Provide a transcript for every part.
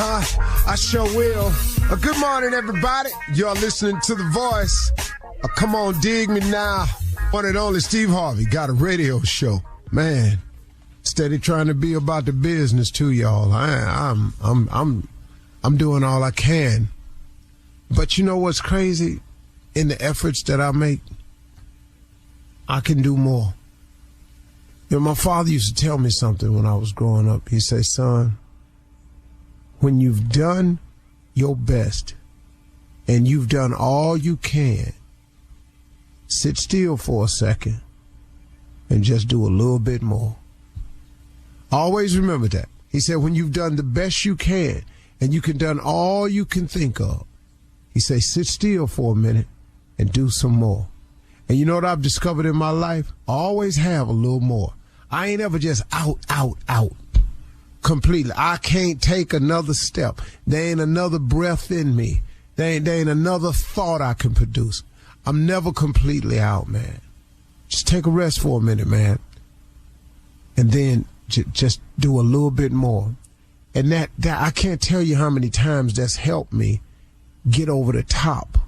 I sure will. Good morning, everybody. You're listening to The Voice. Come on, dig me now. One and only Steve Harvey got a radio show. Man, steady trying to be about the business too, y'all. I'm doing all I can. But you know what's crazy? In the efforts that I make, I can do more. You know, my father used to tell me something when I was growing up. He said, son, when you've done your best and you've done all you can, sit still for a second and just do a little bit more. Always remember that. He said, when you've done the best you can and you can done all you can think of, he said, sit still for a minute and do some more. And you know what I've discovered in my life? I always have a little more. I ain't ever just out completely. I can't take another step. There ain't another breath in me. There ain't another thought I can produce. I'm never completely out, man. Just take a rest for a minute, man. And then just do a little bit more. And that I can't tell you how many times that's helped me get over the top.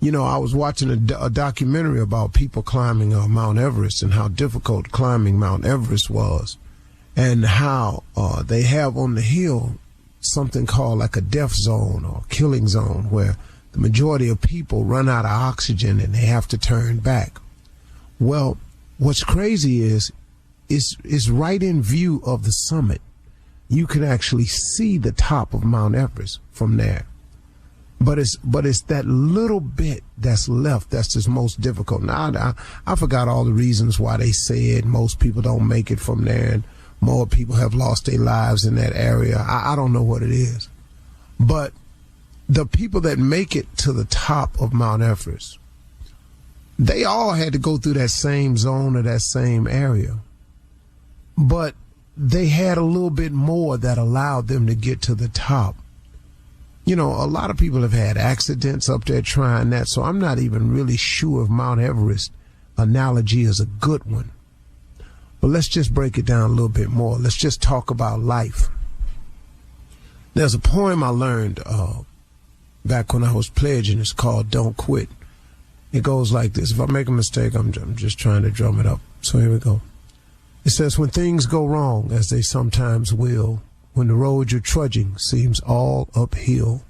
You know, I was watching a documentary about people climbing Mount Everest and how difficult climbing Mount Everest was, and how they have on the hill something called like a death zone or killing zone, where the majority of people run out of oxygen and they have to turn back. Well, what's crazy is right in view of the summit. You can actually see the top of Mount Everest from there. But it's that little bit that's left that's the most difficult. Now, I forgot all the reasons why they said most people don't make it from there and more people have lost their lives in that area. I don't know what it is. But the people that make it to the top of Mount Everest, they all had to go through that same zone or that same area. But they had a little bit more that allowed them to get to the top. You know, a lot of people have had accidents up there trying that, so I'm not even really sure if Mount Everest analogy is a good one. But let's just break it down a little bit more. Let's just talk about life. There's a poem I learned back when I was pledging. It's called Don't Quit. It goes like this. If I make a mistake, I'm just trying to drum it up. So here we go. It says, when things go wrong, as they sometimes will, when the road you're trudging seems all uphill,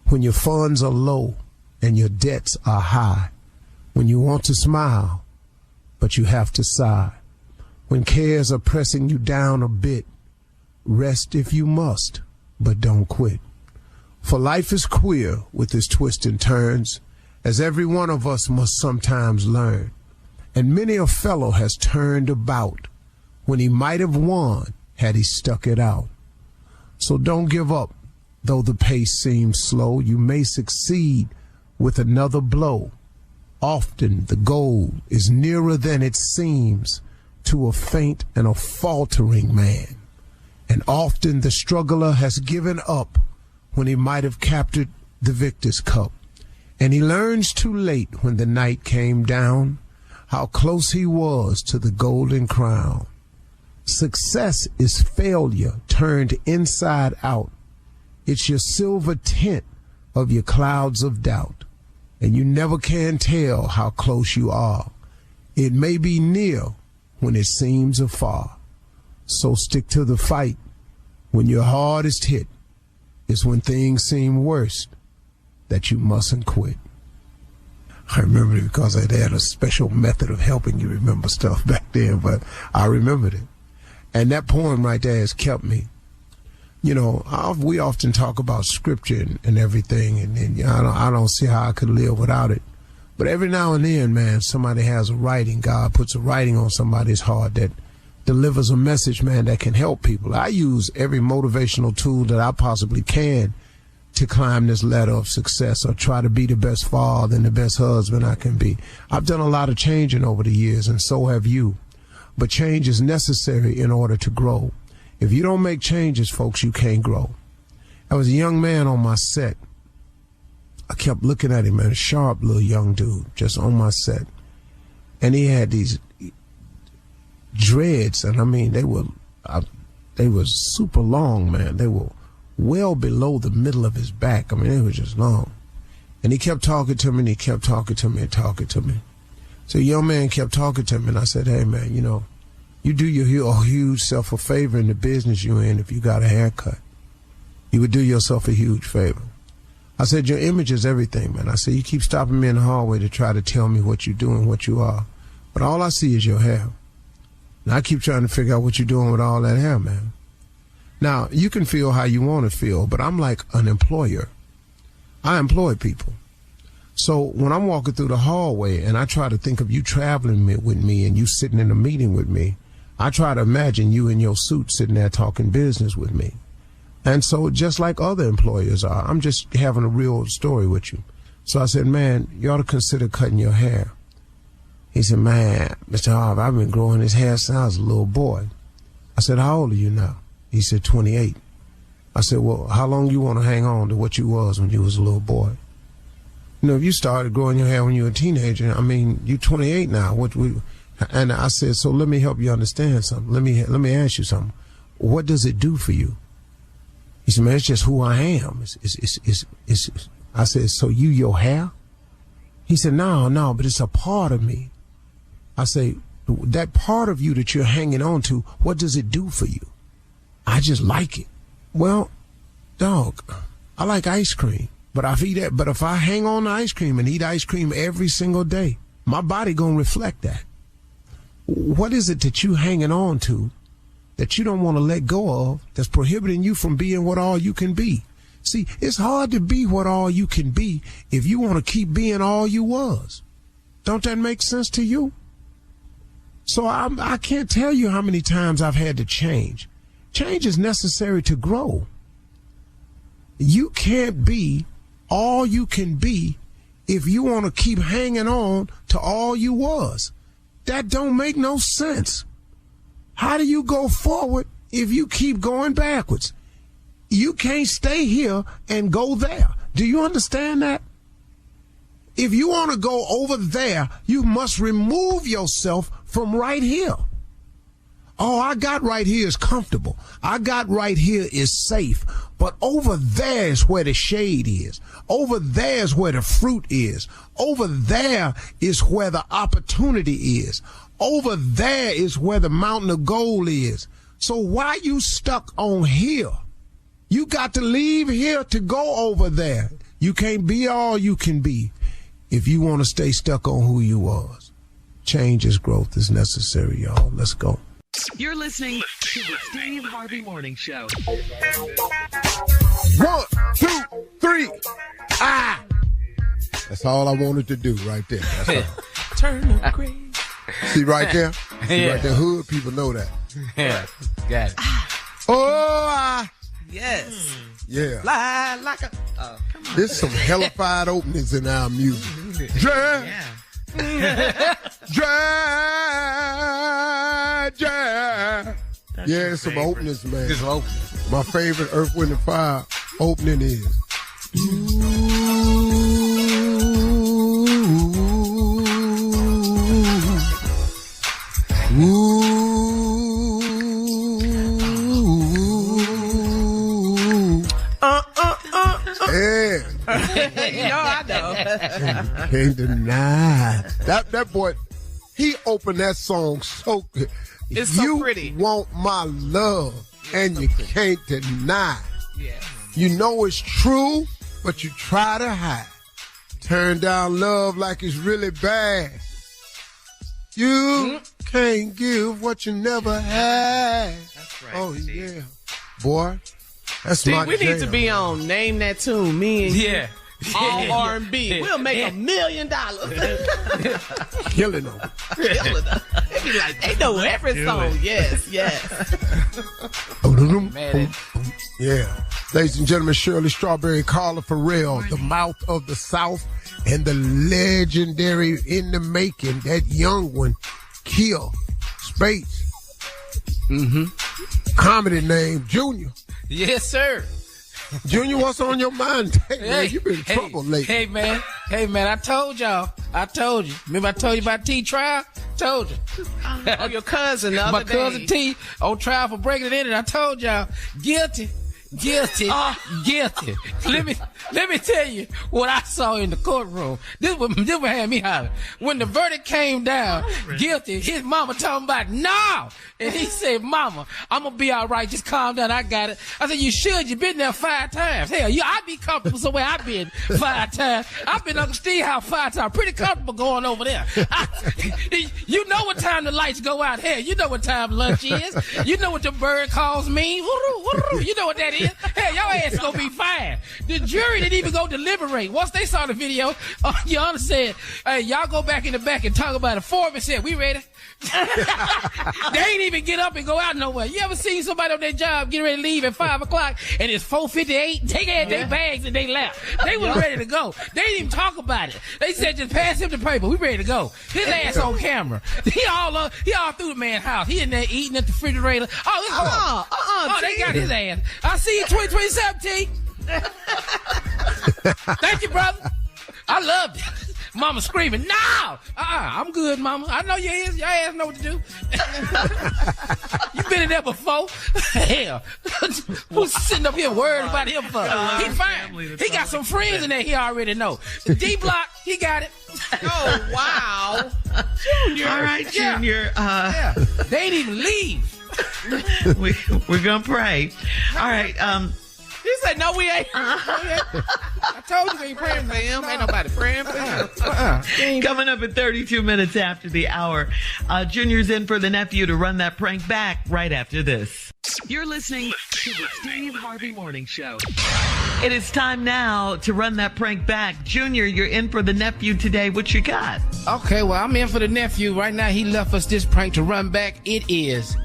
when your funds are low and your debts are high, when you want to smile, but you have to sigh, when cares are pressing you down a bit, rest if you must, but don't quit. For life is queer with its twists and turns, as every one of us must sometimes learn, and many a fellow has turned about when he might have won had he stuck it out. So don't give up, though the pace seems slow. You may succeed with another blow. Often the goal is nearer than it seems to a faint and a faltering man. And often the struggler has given up when he might have captured the victor's cup. And he learns too late when the night came down how close he was to the golden crown. Success is failure turned inside out. It's your silver tint of your clouds of doubt. And you never can tell how close you are. It may be near when it seems afar. So stick to the fight. When your hardest hit is when things seem worst, that you mustn't quit. I remember it because they had a special method of helping you remember stuff back then, but I remembered it. And that poem right there has kept me. You know, we often talk about scripture and everything, and I don't see how I could live without it. But every now and then, man, somebody has a writing. God puts a writing on somebody's heart that delivers a message, man, that can help people. I use every motivational tool that I possibly can to climb this ladder of success or try to be the best father and the best husband I can be. I've done a lot of changing over the years, and so have you. But change is necessary in order to grow. If you don't make changes, folks, you can't grow. I was a young man on my set. I kept looking at him, man, a sharp little young dude just on my set. And he had these dreads, and I mean, they were super long, man. They were well below the middle of his back. I mean, it was just long. And he kept talking to me, and he kept talking to me and talking to me. So the young man kept talking to me, and I said, hey, man, you know, you do your huge self a favor in the business you're in if you got a haircut. You would do yourself a huge favor. I said, your image is everything, man. I said, you keep stopping me in the hallway to try to tell me what you do and what you are. But all I see is your hair. And I keep trying to figure out what you're doing with all that hair, man. Now, you can feel how you want to feel, but I'm like an employer. I employ people. So when I'm walking through the hallway and I try to think of you traveling with me and you sitting in a meeting with me, I try to imagine you in your suit sitting there talking business with me. And so just like other employers are, I'm just having a real story with you. So I said, man, you ought to consider cutting your hair. He said, man, Mr. Harvey, I've been growing this hair since I was a little boy. I said, how old are you now? He said, 28. I said, well, how long you want to hang on to what you was when you was a little boy? You know, if you started growing your hair when you were a teenager, I mean, you're 28 now. And I said, so let me help you understand something. Let me ask you something. What does it do for you? He said, man, it's just who I am. I said, so you your hair? He said, no, but it's a part of me. I say, that part of you that you're hanging on to, what does it do for you? I just like it. Well, dog, I like ice cream, but if I hang on to ice cream and eat ice cream every single day, my body gonna reflect that. What is it that you hanging on to that you don't want to let go of, that's prohibiting you from being what all you can be? See, it's hard to be what all you can be if you want to keep being all you was. Don't that make sense to you? So I can't tell you how many times I've had to change. Change is necessary to grow. You can't be all you can be if you want to keep hanging on to all you was. That don't make no sense. How do you go forward if you keep going backwards? You can't stay here and go there. Do you understand that? If you want to go over there, you must remove yourself from right here. Oh, I got right here is comfortable. I got right here is safe. But over there is where the shade is. Over there is where the fruit is. Over there is where the opportunity is. Over there is where the mountain of gold is. So why you stuck on here? You got to leave here to go over there. You can't be all you can be if you want to stay stuck on who you was. Change is growth is necessary, y'all. Let's go. You're listening to the Steve Harvey Morning Show. 1, 2, 3. Ah! That's all I wanted to do right there. That's all. Turn up crazy. See right there? See Yeah. right there? Hood people know that. Yeah, got it. Oh, Yes. yeah. Lie like a... Oh, come on. There's some hellified openings in our music. Jazz, Yeah. jazz. Yeah, some openings, man. Just open. My favorite Earth, Wind, and Fire opening is. I know. Can't deny. That boy, he opened that song so good. It's so you pretty. Want my love, and you can't deny. Yeah. You know it's true, but you try to hide. Turn down love like it's really bad. You can't give what you never had. That's right. Oh, Steve. yeah. Boy, that's See, my we need to jam. be on Name That Tune, me and you. Yeah. All R&B. We'll make $1 million. Killing them. They be like, they know every song. Yes. Man, Yeah. Ladies and gentlemen, Shirley Strawberry, Carla Farrell, the mouth of the South, and the legendary in the making, that young one, Kill Spates. Comedy name, Junior. yes, sir. Junior, what's on your mind? Hey, man, you been in trouble lately. Hey, man, I told y'all. I told you. Remember I told you about T-Trial? Told you. Oh, your cousin the My other cousin day. T on trial for breaking it in, and I told y'all, guilty Guilty. Guilty. Let me tell you what I saw in the courtroom. This would have me hollering. When the verdict came down, guilty, his mama talking about no. And he said, Mama, I'm gonna be all right. Just calm down. I got it. I said, you should. You've been there 5 times. Hell, I be comfortable somewhere I've been 5 times. I've been Uncle Steve House 5 times. Pretty comfortable going over there. You know what time the lights go out. Hell, you know what time lunch is. You know what the bird calls mean. You know what that is. Hell, your ass gonna be fine. The jury didn't even go deliberate. Once they saw the video, Your Honor said, hey, y'all go back in the back and talk about it. Foreman said, we ready. They ain't even get up and go out nowhere. You ever seen somebody on their job getting ready to leave at 5 o'clock and it's 4:58? They had their bags and they left. They was ready to go. They didn't even talk about it. They said just pass him the paper. We ready to go. His ass on camera. He all through the man's house. He in there eating at the refrigerator. They got his ass. I see you 2027, T. Thank you, brother. I loved it. Mama screaming, no! I'm good, Mama. I know your ass know what to do. You been in there before? Hell. Who's sitting up here worried about him for? He fine. He got some friends in there he already know. D-Block, he got it. Oh, wow. Junior. All right, Junior. Yeah. They ain't even leave. We're going to pray. All right. He said, no, we ain't. I told you they ain't praying for him. Ain't nobody praying for him. Coming up at 32 minutes after the hour, Junior's in for the nephew to run that prank back right after this. You're listening to the Steve Harvey Morning Show. It is time now to run that prank back. Junior, you're in for the nephew today. What you got? Okay, well, I'm in for the nephew. Right now, he left us this prank to run back. It is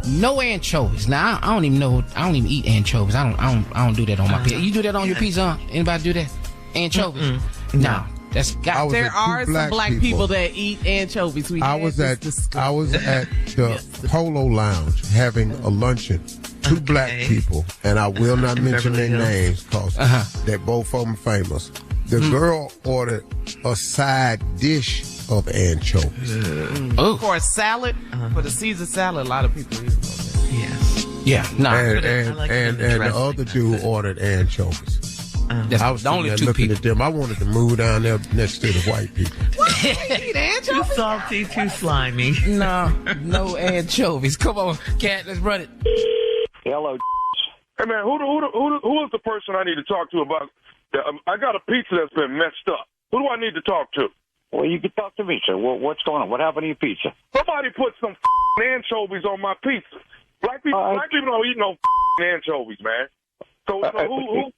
no anchovies. Now, I don't even eat anchovies. I don't do that on my pizza. You do that on your pizza? Anybody do that? Anchovies? No. There are some black people that eat anchovies. I was at the Polo Lounge having a luncheon. 2 black people, and I will not mention their names because they're both of them famous. The girl ordered a side dish of anchovies. For a salad, for the Caesar salad, a lot of people eat it. Yes. Yeah, no. And the other dude ordered anchovies. I was the only 2 looking people. at them. I wanted to move down there next to the white people. Eat anchovies? Too salty, too slimy. No anchovies. Come on, Cat, let's run it. Hello. Hey man, who is the person I need to talk to about? I got a pizza that's been messed up. Who do I need to talk to? Well, you can talk to me, sir. What's going on? What happened to your pizza? Somebody put some anchovies on my pizza. Black people don't eat no anchovies, man. So who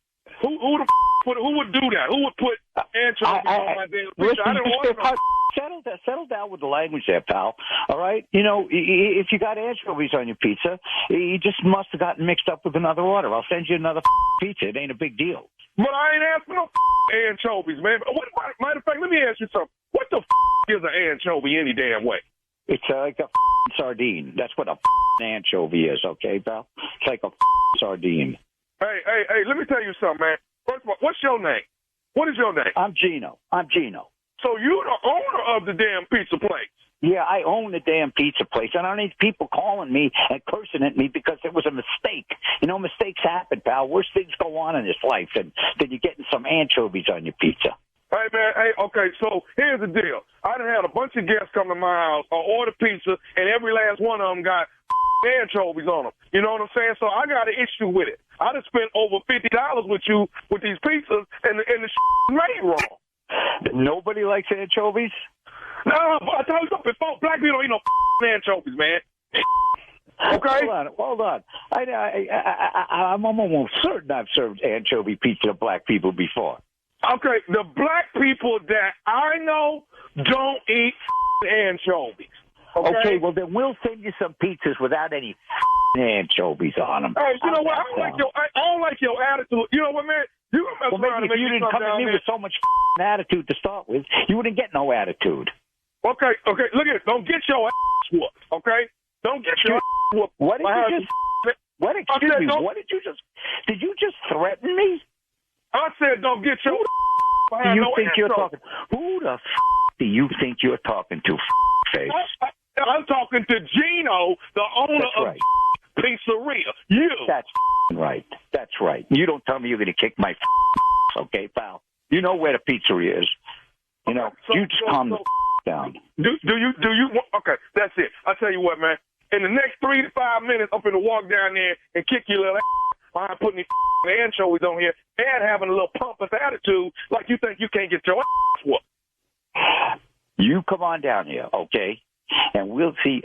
would do that? Who would put anchovies on my damn pizza? I didn't want to. Settle down with the language there, pal. All right? You know, if you got anchovies on your pizza, you just must have gotten mixed up with another order. I'll send you another pizza. It ain't a big deal. But I ain't asking no anchovies, man. Matter of fact, let me ask you something. What the is an anchovy any damn way? It's like a sardine. That's what a anchovy is, okay, pal? It's like a sardine. Hey, let me tell you something, man. First of all, what's your name? What is your name? I'm Gino. So you the owner of the damn pizza place? Yeah, I own the damn pizza place. I don't need people calling me and cursing at me because it was a mistake. You know, mistakes happen, pal. Worse things go on in this life than you getting some anchovies on your pizza. Hey, man, okay, so here's the deal. I done had a bunch of guests come to my house, order pizza, and every last one of them got anchovies on them. You know what I'm saying? So I got an issue with it. I done spent over $50 with you with these pizzas, and the made wrong. Nobody likes anchovies? No, I told you something before. Black people don't eat no anchovies, man. Okay? Hold on. I'm almost certain I've served anchovy pizza to black people before. Okay, the black people that I know don't eat anchovies. Okay, well then we'll send you some pizzas without any anchovies on them. Hey, you know what? I don't like your attitude. You know what, man? You mess around and if you didn't come at me with so much attitude to start with, you wouldn't get no attitude. Okay, look at it. Don't get your ass whooped, okay? Don't get your ass whooped. What did you just threaten me? I said don't get your Who the do you think you're talking to, face? I'm talking to Gino, the owner of Pizzeria. You. That's right. That's right. You don't tell me you're going to kick my okay, pal? You know where the pizzeria is. You know, you just calm the down. Do you? Okay, that's it. I tell you what, man. In the next 3 to 5 minutes, I'm finna walk down there and kick your little behind putting these anchovies on here and having a little pompous attitude like you think you can't get your ass whooped. You come on down here, okay? And we'll see.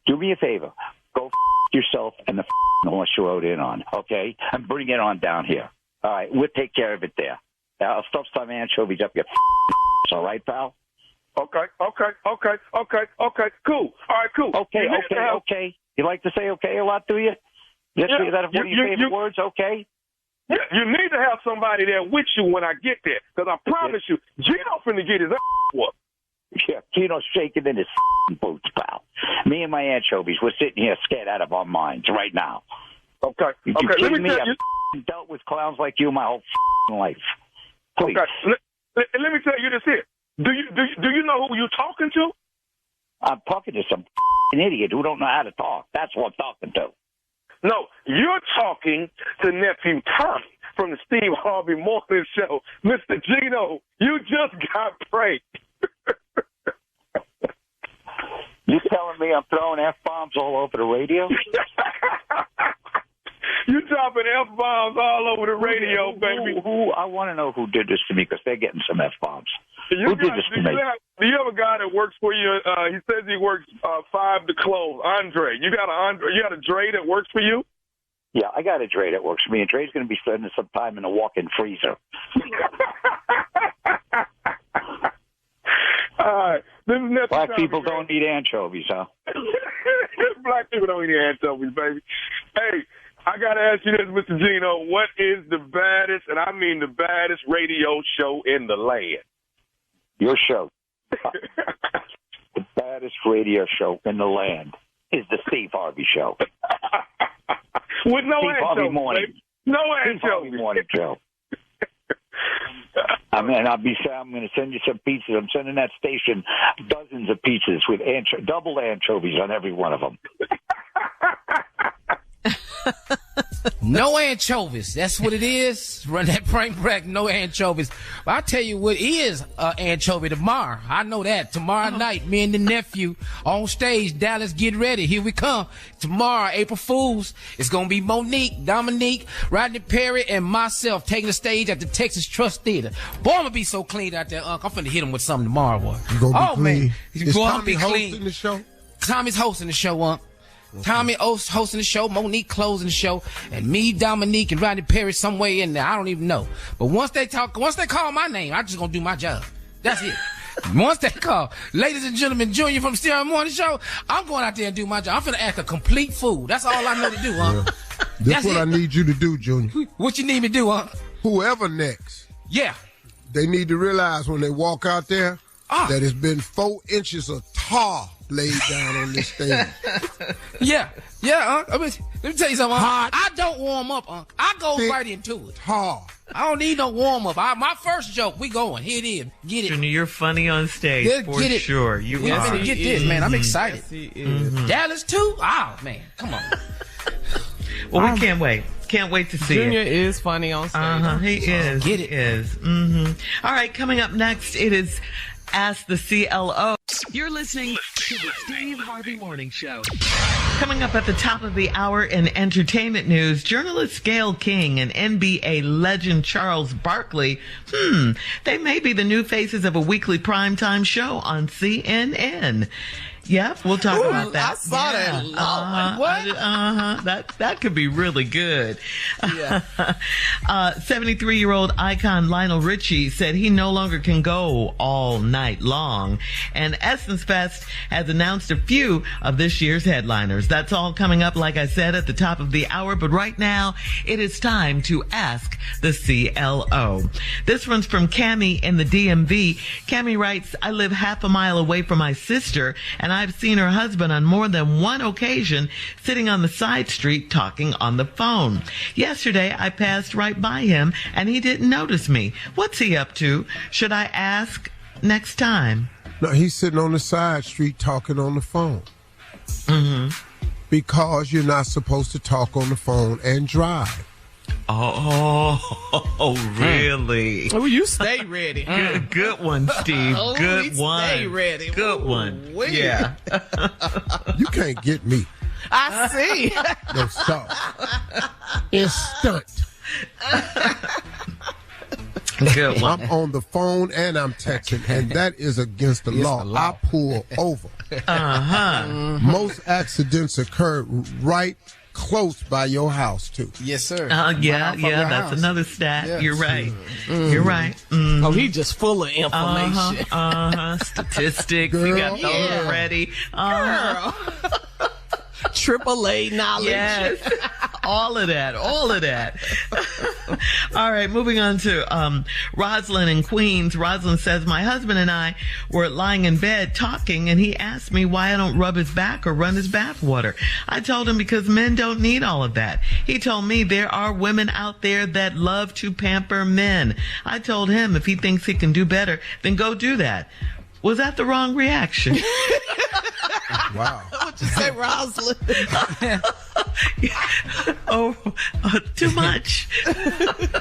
Do me a favor. Go yourself and the horse you rode in on, okay? And bring it on down here. All right, we'll take care of it there. I'll stuff some anchovies up your all right, pal? Okay. Cool. All right, cool. Okay. You like to say okay a lot, do you? Yes, yeah, that's one of your favorite words, okay? Yeah, you need to have somebody there with you when I get there, because I promise you, Gino finna get his ass whooped. Yeah, Gino's shaking in his boots, pal. Me and my anchovies, we're sitting here scared out of our minds right now. Okay. You Let me tell you. I've dealt with clowns like you my whole life. Please. Okay. Let me tell you this here. Do you know who you're talking to? I'm talking to some idiot who don't know how to talk. That's what I'm talking to. No, you're talking to nephew Tommy from the Steve Harvey Morning Show. Mr. Gino, you just got pranked. You telling me I'm throwing F-bombs all over the radio? You dropping F-bombs all over the radio, baby. Who? I want to know who did this to me, because they're getting some F-bombs. Who did this to me? Do you have a guy that works for you? He says he works 5 to close. Andre. You got a Dre that works for you? Yeah, I got a Dre that works for me, and Dre's going to be spending some time in a walk-in freezer. All right. This is Black people don't eat anchovies, huh? Black people don't eat anchovies, baby. Hey, I got to ask you this, Mr. Gino. What is the baddest, and I mean the baddest, radio show in the land? Your show. The baddest radio show in the land is the Steve Harvey Show. With no Steve Harvey morning. Baby. No Steve Harvey morning show. I'm going to send you some pizzas. I'm sending that station dozens of pizzas with double anchovies on every one of them. No anchovies. That's what it is. Run that prank back. No anchovies. But I'll tell you what is anchovy tomorrow. I know that. Tomorrow night, me and the nephew on stage. Dallas, get ready. Here we come. Tomorrow, April Fools. It's going to be Monique, Dominique, Rodney Perry, and myself taking the stage at the Texas Trust Theater. Boy, I'm going to be so clean out there, Unc. I'm finna hit him with something tomorrow, boy. You gonna be clean? Man. Is Tommy be hosting clean. the show? Tommy's hosting the show, Unc. Okay. Tommy hosting the show, Monique closing the show, and me, Dominique, and Rodney Perry somewhere in there. I don't even know. But once they call my name, I'm just gonna do my job. That's it. Once they call, ladies and gentlemen, Junior from Steve Harvey Morning Show, I'm going out there and do my job. I'm finna act a complete fool. That's all I know to do, huh? Yeah. That's what I need you to do, Junior. What you need me to do, huh? Whoever next. Yeah. They need to realize when they walk out there that it's been 4 inches of tar laid down on this stage. Yeah. Let me tell you something. Hot, I don't warm up, Unc. I go right into it. Tar. I don't need no warm up. My first joke, we going. Here it is. Get it. Junior, you're funny on stage for sure. You are. I'm gonna get this, man. I'm excited. Yes, Dallas too? Oh man, come on. Well, we can't wait. Can't wait to see Junior it. is funny on stage. He is. Get it. He is. All right, coming up next, it is Ask the CLO. You're listening to the Steve Harvey Morning Show. Coming up at the top of the hour in entertainment news, journalist Gayle King and NBA legend Charles Barkley, they may be the new faces of a weekly primetime show on CNN. Yep, we'll talk about that. I saw that. What? That could be really good. Yeah. 73-year-old icon Lionel Richie said he no longer can go all night long. And Essence Fest has announced a few of this year's headliners. That's all coming up, like I said, at the top of the hour. But right now, it is time to ask the CLO. This one's from Cammie in the DMV. Cammie writes, I live half a mile away from my sister, and I've seen her husband on more than one occasion sitting on the side street talking on the phone. Yesterday, I passed right by him and he didn't notice me. What's he up to? Should I ask next time? No, he's sitting on the side street talking on the phone. Mm-hmm. Because you're not supposed to talk on the phone and drive. Oh, really? Oh, you stay ready. Good one, Steve. Oh, Good one. Stay ready. Good one. Yeah. You can't get me. I see. No, stop. It's stunt. Good one. I'm on the phone and I'm texting, and that is against the law. I pull over. Most accidents occur right close by your house, too. Yes, sir. Yeah, that's another stat. Yes. You're right. You're right. Mm. Oh, he just full of information. Statistics. Girl. You got those ready. Girl. AAA knowledge. Yes. All of that. All right, moving on to Rosalind in Queens. Rosalind says, my husband and I were lying in bed talking, and he asked me why I don't rub his back or run his bath water. I told him because men don't need all of that. He told me there are women out there that love to pamper men. I told him if he thinks he can do better, then go do that. Was that the wrong reaction? Wow. What you say, Rosalind? Too much.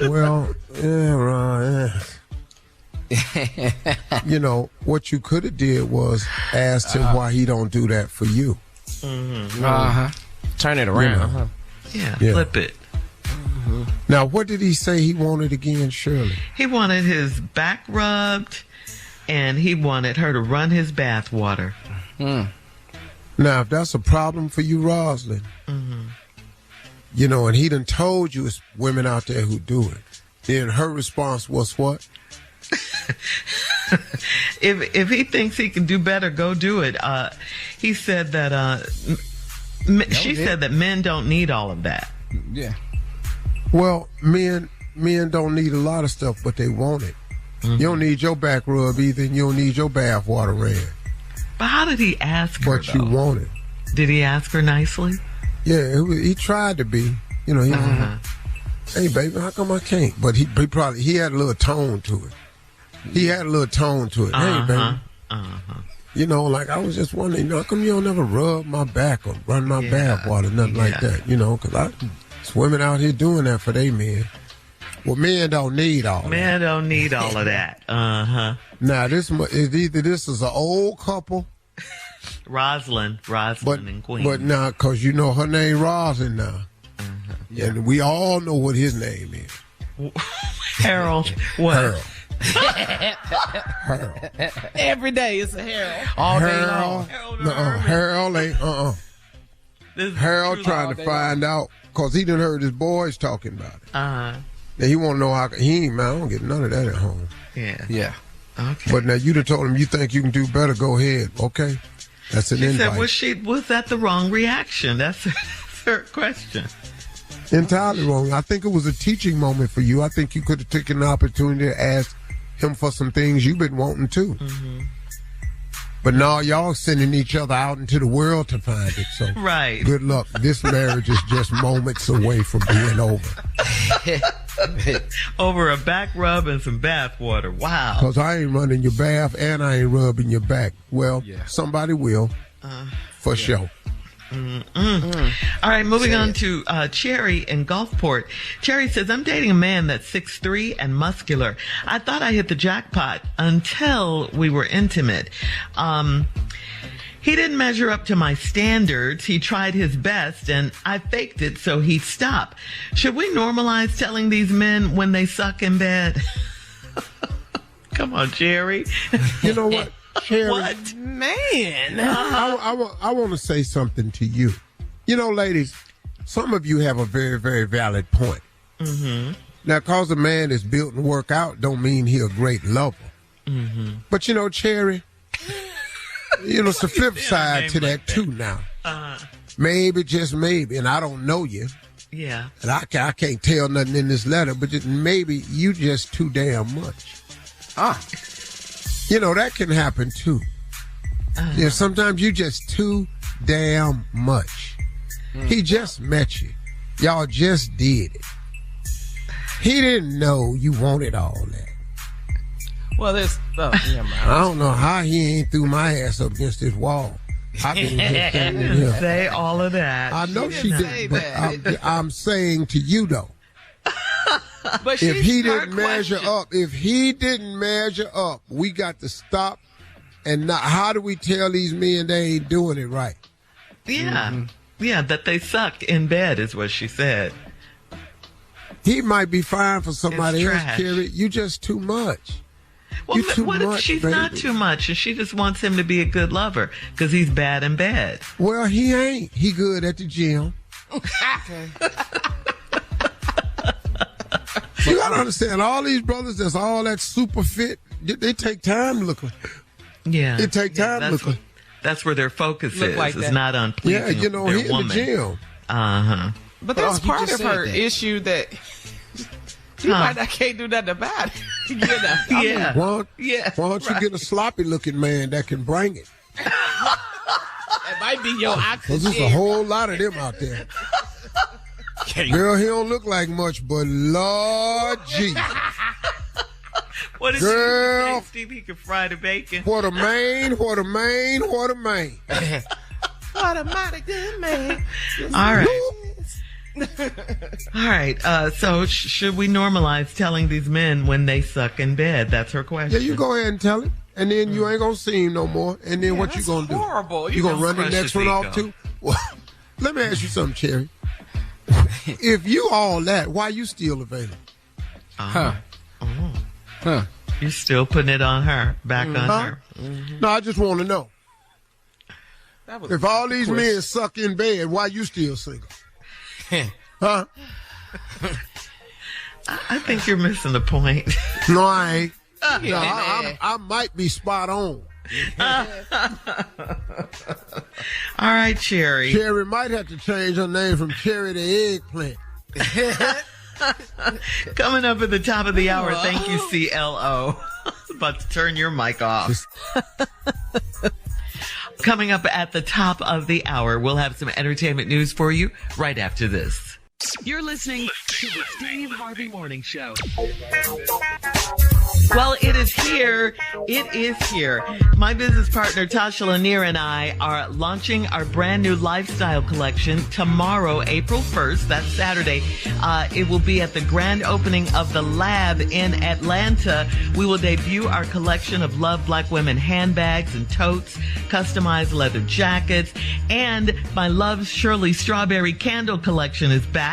Well, yeah, right. You know, what you could have did was asked him why he don't do that for you. Turn it around. You know. Yeah, Yeah. flip it. Now, what did he say he wanted again, Shirley? He wanted his back rubbed, and he wanted her to run his bath water. Now, if that's a problem for you, Rosalind, you know, and he done told you it's women out there who do it, then her response was what? If he thinks he can do better, go do it. He said that she said that men don't need all of that. Yeah. Well, men don't need a lot of stuff, but they want it. You don't need your back rub either, and you don't need your bath water ran. But how did he ask her, But you want it. Did he ask her nicely? Yeah, he tried to be. You know, he was, hey, baby, how come I can't? But he had a little tone to it. Hey, baby. You know, like, I was just wondering, how come you don't ever rub my back or run my bath water, nothing like that, you know, because it's women out here doing that for they men. Well, men don't need all that. Men don't need all of that. Now, this is an old couple. Rosalind in Queens. But now, because you know her name Rosalind now. And we all know what his name is. Harold. What? Harold. Every day it's a Harold. All day long. Harold ain't, Harold trying to find out, because he done heard his boys talking about it. And he want to know how, I don't get none of that at home. Yeah. Okay. But now you done told him you think you can do better, go ahead. Okay. That's an invite. Said, was that the wrong reaction? That's her question. Entirely wrong. I think it was a teaching moment for you. I think you could have taken the opportunity to ask him for some things you've been wanting too. But now y'all sending each other out into the world to find it. So right. Good luck. This marriage is just moments away from being over. Over a back rub and some bath water. Wow. Because I ain't running your bath and I ain't rubbing your back. Well, somebody will. For sure. All right, moving on to Cherry in Gulfport. Cherry says, I'm dating a man that's 6'3" and muscular. I thought I hit the jackpot until we were intimate. He didn't measure up to my standards. He tried his best, and I faked it, so he stopped. Should we normalize telling these men when they suck in bed? Come on, Cherry. You know what? Cherry, What? Man. I want to say something to you. You know, ladies, some of you have a very, very valid point. Now, because a man is built and work out don't mean he a great lover. But, you know, Cherry, you know, it's the flip side to that, too, now. Maybe, just maybe, and I don't know you. Yeah. And I can't tell nothing in this letter, but just maybe you just too damn much. You know, that can happen, too. Yeah, sometimes you just too damn much. He just met you. Y'all just did it. He didn't know you wanted all that. Well, there's... I don't know how he ain't threw my ass up against this wall. I Didn't say all of that. I know she didn't, but I'm saying to you, though, But if he her didn't measure up, we got to stop. And not, how do we tell these men they ain't doing it right? Yeah. Yeah, that they suck in bed is what she said. He might be fine for somebody It's else, trash. Kerry. You just too much. Well, You too what if much, she's baby. not too much and she just wants him to be a good lover because he's bad in bed? Well, he ain't. He good at the gym. You gotta understand, all these brothers that's all that super fit, they take time looking. Yeah. It take time that's looking. That's where their focus Look is. like It's that. not on pleasing Yeah, you know, their he in woman. the gym. Uh-huh. But that's you part just of said her that. issue that she Huh. might not can't do nothing about it. You know? I mean, Yeah. Why Yeah, don't you get a sloppy looking man that can bring it? That might be your Because there's a whole lot of them out there. Girl, he don't look like much, but Lord Jesus. What did Girl. you say, Steve? He could fry the bacon. What a man, what a man, what a man. what a mighty good man. All right. All right. So should we normalize telling these men when they suck in bed? That's her question. Yeah, you go ahead and tell him. And then you ain't going to see him no more. And then what you that's going to do? horrible. You going to run the crush next his one off ego. too? Well, let me ask you something, Cherry. If you all that, why you still available? Huh. You're still putting it on her, back on her. No, I just want to know. That was If all these men suck in bed, why you still single? Huh? I think you're missing the point. No, I ain't. No, I might be spot on. All right, Cherry. Cherry might have to change her name from Cherry to Eggplant. Coming up at the top of the hour, thank you, CLO. About to turn your mic off. Coming up at the top of the hour, we'll have some entertainment news for you right after this. You're listening to the Steve Harvey Morning Show. Well, it is here. It is here. My business partner, Tasha Lanier, and I are launching our brand new lifestyle collection tomorrow, April 1st. That's Saturday. It will be at the grand opening of the Lab in Atlanta. We will debut our collection of Love Black Women handbags and totes, customized leather jackets, and my Love Shirley Strawberry candle collection is back.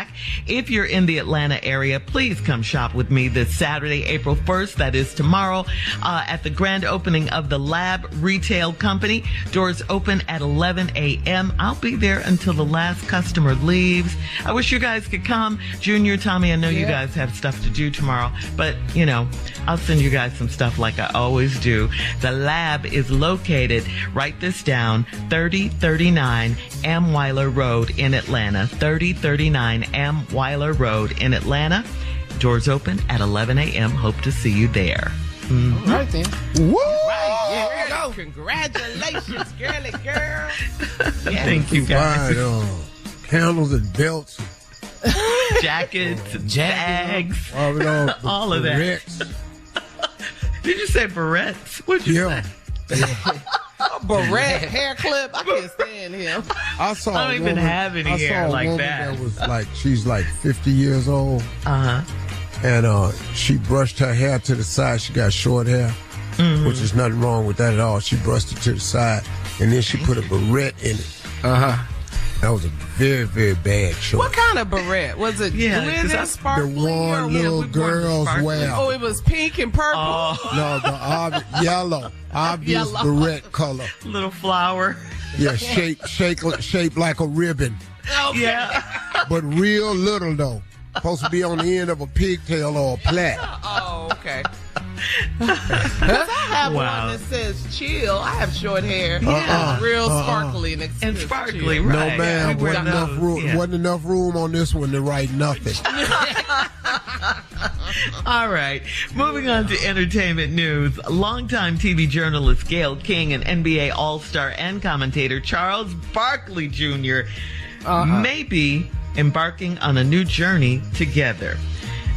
If you're in the Atlanta area, please come shop with me this Saturday, April 1st. That is tomorrow at the grand opening of the Lab Retail Company. Doors open at 11 a.m. I'll be there until the last customer leaves. I wish you guys could come. Junior, Tommy, I know you guys have stuff to do tomorrow, but, you know, I'll send you guys some stuff like I always do. The Lab is located, write this down, 3039 Amweiler Road in Atlanta. 3039 Amweiler Road in Atlanta. Doors open at 11 a.m. Hope to see you there. All right, then. Woo! There you go. Congratulations, girly girl. Thank you, guys. Fine, candles and belts. Jackets, bags, all of that. Barrettes. Did you say barrettes? What'd you Yeah. say? A beret hair clip. I can't stand him. I saw I don't a even woman, have any I saw hair a like woman that. was like, she's like 50 years old. Uh-huh. And she brushed her hair to the side. She got short hair, which is nothing wrong with that at all. She brushed it to the side, and then she put a barrette in it. That was a very, very bad choice. What kind of beret? Was it Yeah, 'cause glitter, I- The sparkly? one or little we wore the girls sparkly. wear. Oh, it was pink and purple. Oh, No, the yellow, obvious Yellow. barrette color. little flower. Yeah, shaped like a ribbon, Yeah. but real little though. Supposed to be on the end of a pigtail or a plait. Oh, okay. 'Cause I have Wow. one that says chill. I have short hair. Yeah. Real sparkly and And sparkly, chill. right. No, ma'am, We wear wasn't enough those, room. yeah. Wasn't enough room on this one to write nothing. All right. Moving on to entertainment news. Longtime TV journalist Gayle King and NBA All-Star and commentator Charles Barkley Jr. may be embarking on a new journey together.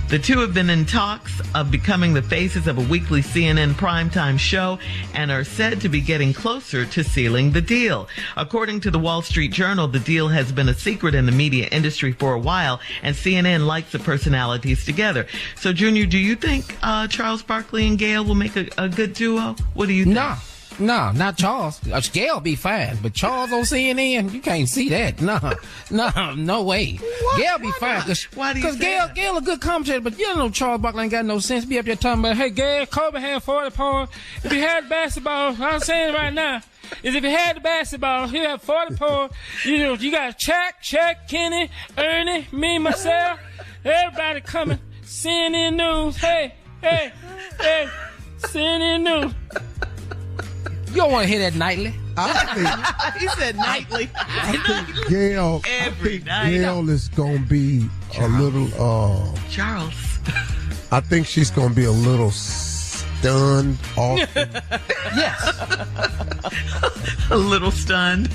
The two have been in talks of becoming the faces of a weekly CNN primetime show and are said to be getting closer to sealing the deal. According to the Wall Street Journal, the deal has been a secret in the media industry for a while, and CNN likes the personalities together. So, Junior, do you think Charles Barkley and Gail will make a good duo? What do you think? No, not Charles. Gail be fine, but Charles on CNN, you can't see that. No way. Gail be fine. Why do you say that? Gail a good commentator, but you know Charles Barkley ain't got no sense. Be up there talking about, hey, Gail, Kobe had 40 points. If he had basketball, I'm saying right now, is if he had the basketball, he'd have 40 points. You know, you got Chuck, Kenny, Ernie, me, myself, everybody coming. CNN News, hey, CNN News. You don't want to hear that nightly. He said nightly. I think Gail is going to be a little... Charles. I think she's going to be a little stunned off. Yes. A little stunned.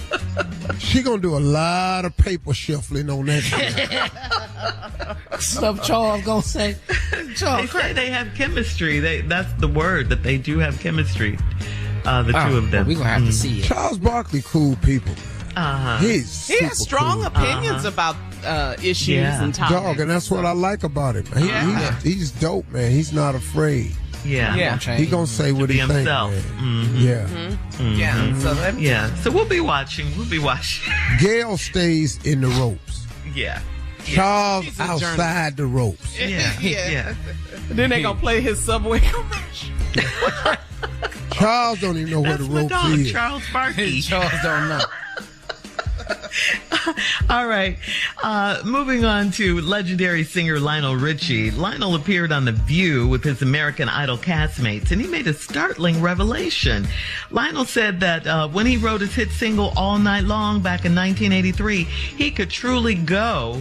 She going to do a lot of paper shuffling on that day. Stuff Charles going to say. They say they have chemistry. That's the word, that they do have chemistry. The two of them. We're going to have to see it. Charles Barkley, cool people. He has strong cool. opinions about issues and topics. Dog, and that's what I like about him. He's dope, man. He's not afraid. Yeah. He gonna say what he thinks, man. Mm-hmm. So we'll be watching. Gail stays in the ropes. Yeah. Charles outside the ropes. Yeah. Then they gonna play his Subway commercial. Charles don't even know where the ropes is. Charles Barkley. Charles don't know. All right. Moving on to legendary singer Lionel Richie. Lionel appeared on The View with his American Idol castmates, and he made a startling revelation. Lionel said that when he wrote his hit single All Night Long back in 1983, he could truly go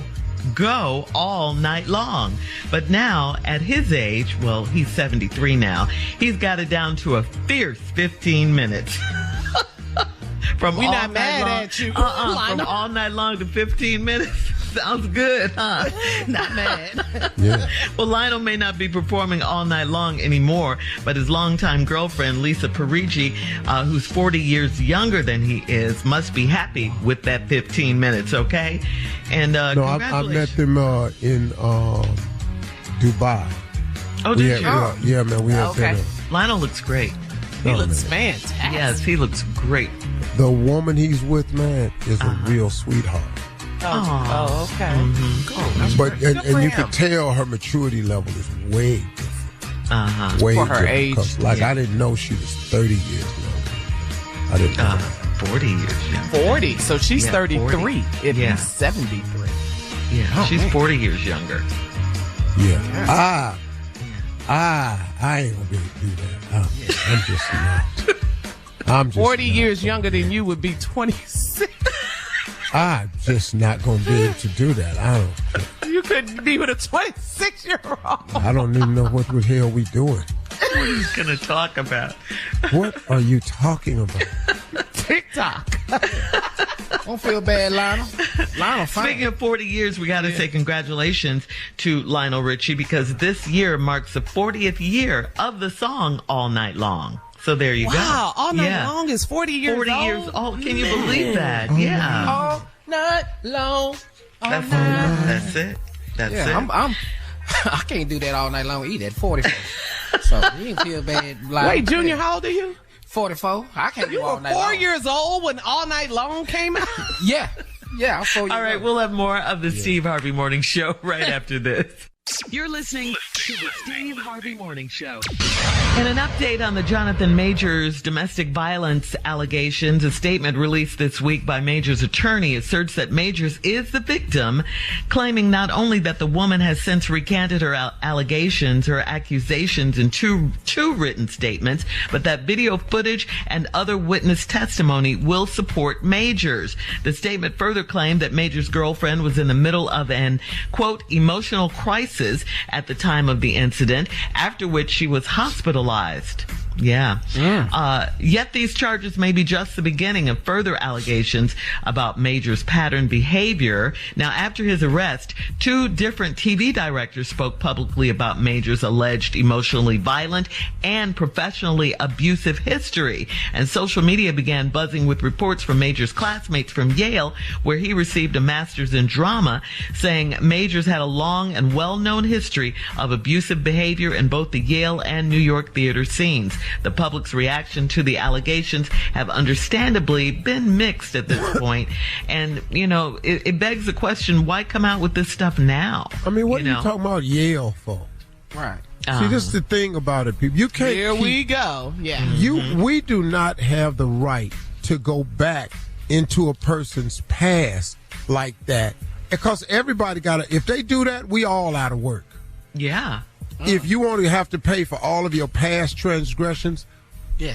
all night long. But now, at his age, well, he's 73 now, he's got it down to a fierce 15 minutes. We're not mad at you. From all night long to 15 minutes. Sounds good, huh? Not mad. Yeah. Well, Lionel may not be performing all night long anymore, but his longtime girlfriend, Lisa Parigi, who's 40 years younger than he is, must be happy with that 15 minutes, okay? And I met them in Dubai. Oh, did you? Yeah, man, we had dinner. Lionel looks great. He looks fantastic. Yes, he looks great. The woman he's with, man, is a real sweetheart. Oh, okay. Mm-hmm. But and you can tell her maturity level is way different. Way for her different. age. 'Cause, I didn't know she was 30 years younger. I didn't know. 40 years younger. 40. So she's 33. 40. If he's 73. Yeah, she's 40 years younger. Yeah. I ain't gonna be able to do that. I'm just not. I'm just 40 not years gonna younger be than you would be 26. I'm just not gonna be able to do that. I don't. You couldn't be with a 26-year-old. I don't even know what the hell we doing. What are you going to talk about? What are you talking about? TikTok. Don't feel bad, Lionel. Lionel, fine. Speaking of 40 years, we got to say congratulations to Lionel Richie, because this year marks the 40th year of the song All Night Long. So there you go. Wow, All Night Long is 40 years old. 40 years old. Can you believe that? Yeah. All night long. That's it. That's it. I can't do that all night long either at 44. So you ain't feel bad. Wait, Junior, how old are you? 44. I can't do You all were night 4 long. years old when All Night Long came out? Yeah, I'm 4 years All right, old. we'll have more of the Steve Harvey Morning Show right after this. You're listening to the Steve Harvey Morning Show. And an update on the Jonathan Majors domestic violence allegations. A statement released this week by Majors' attorney asserts that Majors is the victim, claiming not only that the woman has since recanted her allegations or accusations in two written statements, but that video footage and other witness testimony will support Majors. The statement further claimed that Majors' girlfriend was in the middle of an, quote, emotional crisis at the time of the incident, after which she was hospitalized. Yeah. Yet these charges may be just the beginning of further allegations about Major's pattern behavior. Now, after his arrest, 2 different TV directors spoke publicly about Major's alleged emotionally violent and professionally abusive history. And social media began buzzing with reports from Major's classmates from Yale, where he received a master's in drama, saying Major's had a long and well-known history of abusive behavior in both the Yale and New York theater scenes. The public's reaction to the allegations have understandably been mixed at this point. And, you know, it begs the question, why come out with this stuff now? I mean, what are you talking about Yale for? Right. See, this is the thing about it, people. You can't. Here we go. Yeah. We do not have the right to go back into a person's past like that. Because everybody if they do that, we all out of work. Yeah. If you only have to pay for all of your past transgressions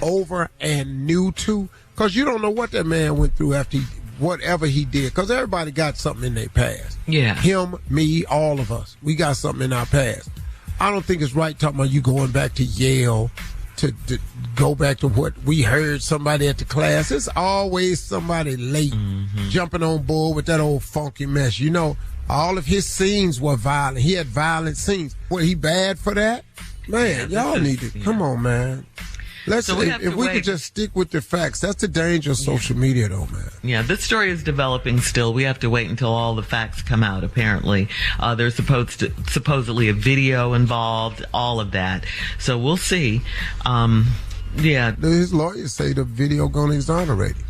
over and new to, because you don't know what that man went through after whatever he did, because everybody got something in their past. Yeah. Him, me, all of us. We got something in our past. I don't think it's right talking about you going back to Yale to go back to what we heard somebody at the class. It's always somebody late jumping on board with that old funky mess. You know, all of his scenes were violent. He had violent scenes. Was he bad for that? Man, y'all need to come on, man. If we could just stick with the facts. That's the danger of social media, though, man. Yeah, this story is developing still. We have to wait until all the facts come out, apparently. There's supposedly a video involved, all of that. So we'll see. Yeah. His lawyers say the video going to exonerate him.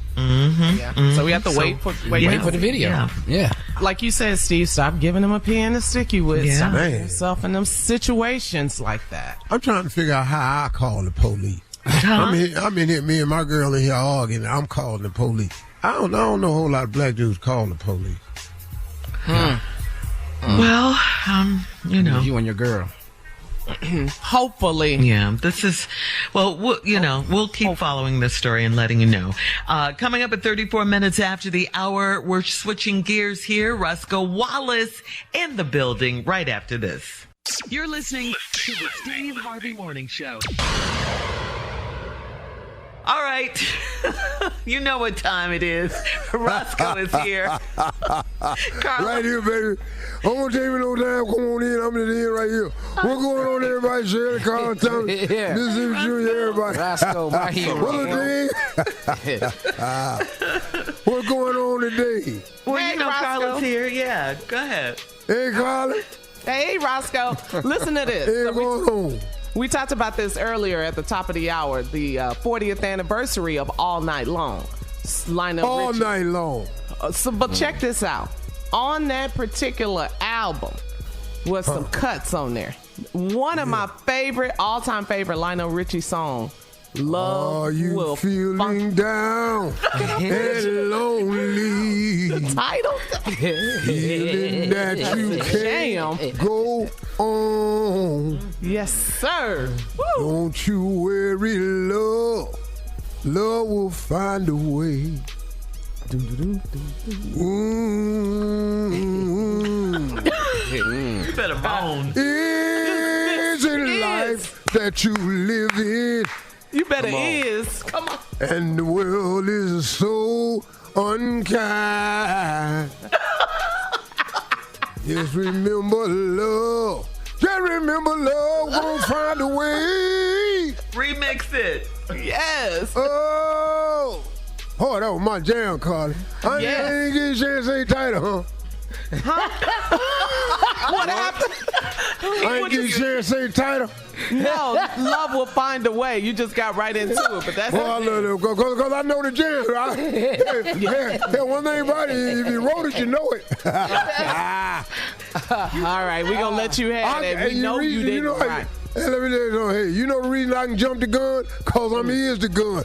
Yeah. So we have to wait for the video. Yeah. Like you said, Steve, stop giving him a pen to stick you with. Yeah. Stop putting yourself in them situations like that. I'm trying to figure out how I call the police. I'm in here, me and my girl in here arguing. I'm calling the police. I don't know a whole lot of black dudes calling the police. Well, you know. You and your girl. Hopefully. Yeah, this is, we'll keep following this story and letting you know. Coming up at 34 minutes after the hour, we're switching gears here. Roscoe, Wallace in the building right after this. You're listening to the Steve Harvey Morning Show. All right. You know what time it is. Roscoe is here. Right here, baby. I won't take me no time. Come on in. I'm in the end right here. What's going on, everybody? Shirley, Carl, Tommy, Mississippi Junior, everybody. Roscoe, my hero. What's going on today? Well, Hey, you know Roscoe. Carla's here. Yeah, go ahead. Hey, Carla. Hey, Roscoe. Listen to this. Hey, what's going on? We talked about this earlier at the top of the hour, the 40th anniversary of All Night Long. All Night Long. But check this out. On that particular album was some cuts on there. One of my all-time favorite Lionel Richie song, Love Are you Will feeling down and lonely? The title? Feeling that you can't go on. Yes, sir. Woo. Don't you worry, love. Love will find a way. You better moan. Is it life that you live in? You better is. Come on. And the world is so unkind. Just remember love. Just remember love won't find a way. Remix it. Yes. Oh, that was my jam, Carly. I ain't get a chance to say title, huh? What happened? I ain't get a chance to say title. No, love will find a way. You just got right into it, but that's Well, I love it because I know the jam. Right? One thing about it, if you wrote it, you know it. all right. We're going to let you have it. We know you didn't write. Hey, let me tell you something. Hey, you know the reason I can jump the gun? Because I'm is the gun.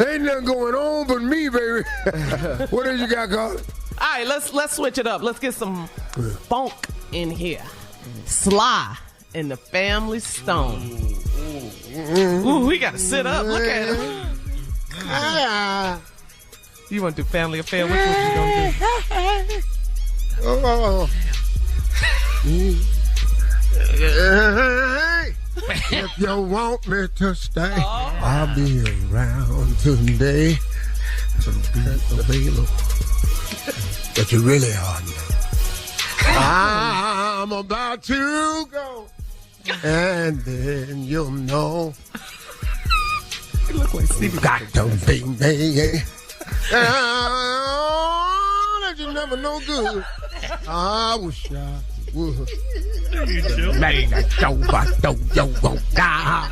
Ain't nothing going on but me, baby. What else you got, Carl? All right, let's switch it up. Let's get some funk in here. Sly and the Family Stone. Ooh, we got to sit up. Look at him. You want to do Family Affair? Which one you going to do? Oh. If you want me to stay, I'll be around today to be available. But you really are now. I'm about to go, and then you'll know. You look like Stevie. Got to be me. That you never know good. I wish I would. Make that yo go down.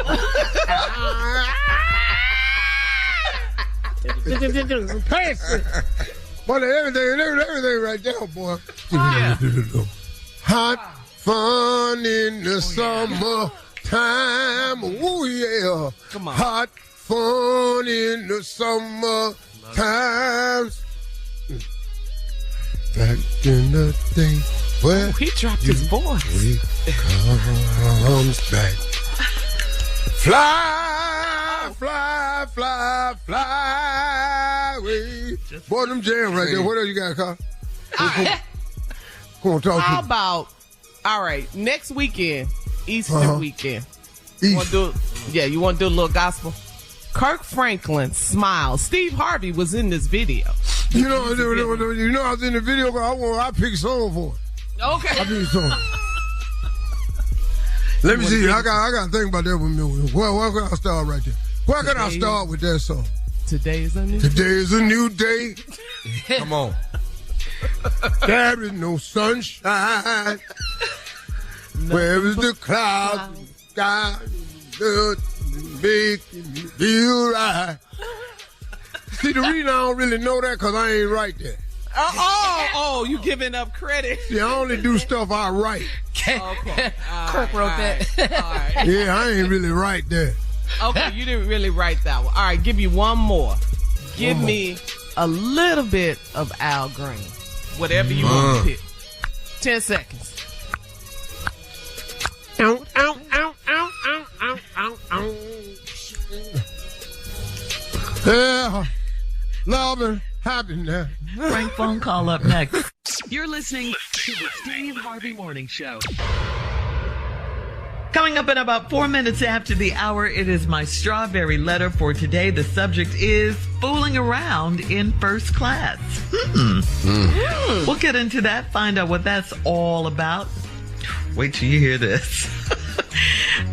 Boy, everything right there, boy. Hot fun in the summertime. Ooh, yeah. Come on. Hot fun in the summertime. Back in the day. Well, he dropped his voice. He comes back. Fly, fly, fly, fly away. Boy, them jams right there. What else you got, Carl? Come on, talk How to me. about, all right, next weekend, Easter weekend. You want to do a little gospel? Kirk Franklin, Smile. Steve Harvey was in this video. You know I was in the video, but I picked a song for it. Okay. I picked a song. Let me see. I got to think about that one minute. Where can I start right there? Where can I start with that song? Today is a new day. Come on. There is no sunshine. Where is the cloud? Sky making me feel right. See, the reason I don't really know that because I ain't write that. You giving up credit. See, I only do stuff I write. Okay. Kirk wrote that. All right. Yeah, I ain't really write that. Okay, you didn't really write that one. All right, give you one more. Give me a little bit of Al Green. Whatever you want to pick. 10 seconds. Ow, ow, ow, ow, ow, ow, ow, ow. Yeah, love and happiness. Frank phone call up next. You're listening to the Steve Harvey Morning Show. Coming up in about 4 minutes after the hour, it is my strawberry letter for today. The subject is fooling around in first class. We'll get into that, find out what that's all about. Wait till you hear this.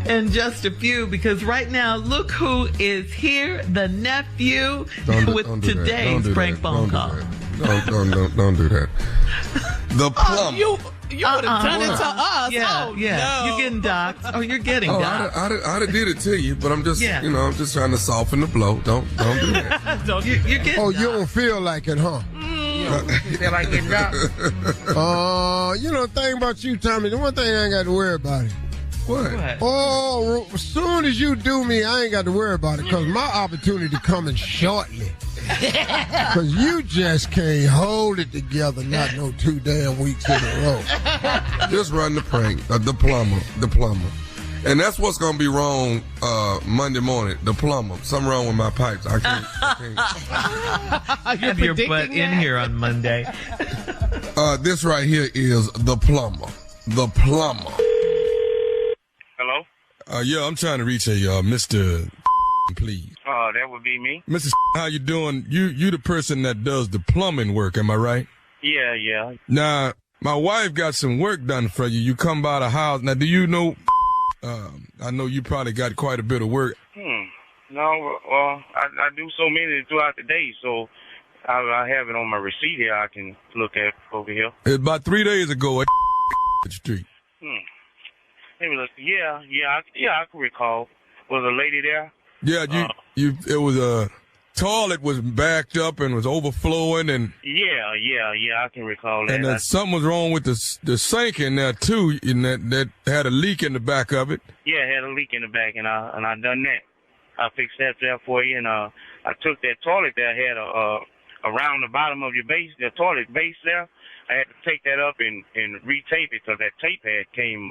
And just a few, because right now, look who is here, the nephew with today's prank phone call. Don't do that. The plumber. You would have done it to us. Yeah, No. You're getting doxed. Oh, you're getting doxed. I'd have did it to you, but I'm just, I'm just trying to soften the blow. Don't do that. You're getting Oh, doxed. you don't feel like it, huh? You feel like getting doxed? The thing about you, Tommy, the one thing I ain't got to worry about it. What? Oh, as soon as you do me, I ain't got to worry about it because my opportunity coming shortly. Because you just can't hold it together, not no 2 damn weeks in a row. Just run the prank. The plumber. And that's what's going to be wrong Monday morning. The plumber. Something wrong with my pipes. I can't. Have your butt in here on Monday. This right here is the plumber. The plumber. Hello? Yeah, I'm trying to reach a Mr. please. That would be me. Mr. How you doing? You the person that does the plumbing work, am I right? Yeah. Now, my wife got some work done for you. You come by the house. Now, do you know, I know you probably got quite a bit of work. No, well, I do so many throughout the day, so I have it on my receipt here I can look at over here. About 3 days ago at the street. Maybe look. Yeah, I can recall. Was a lady there? Yeah, it was a toilet was backed up and was overflowing and. Yeah, I can recall that. And something was wrong with the sink in there too, in that had a leak in the back of it. Yeah, it had a leak in the back, and I done that. I fixed that there for you, and I took that toilet that had around the bottom of your base, the toilet base there. I had to take that up and retape it because that tape had came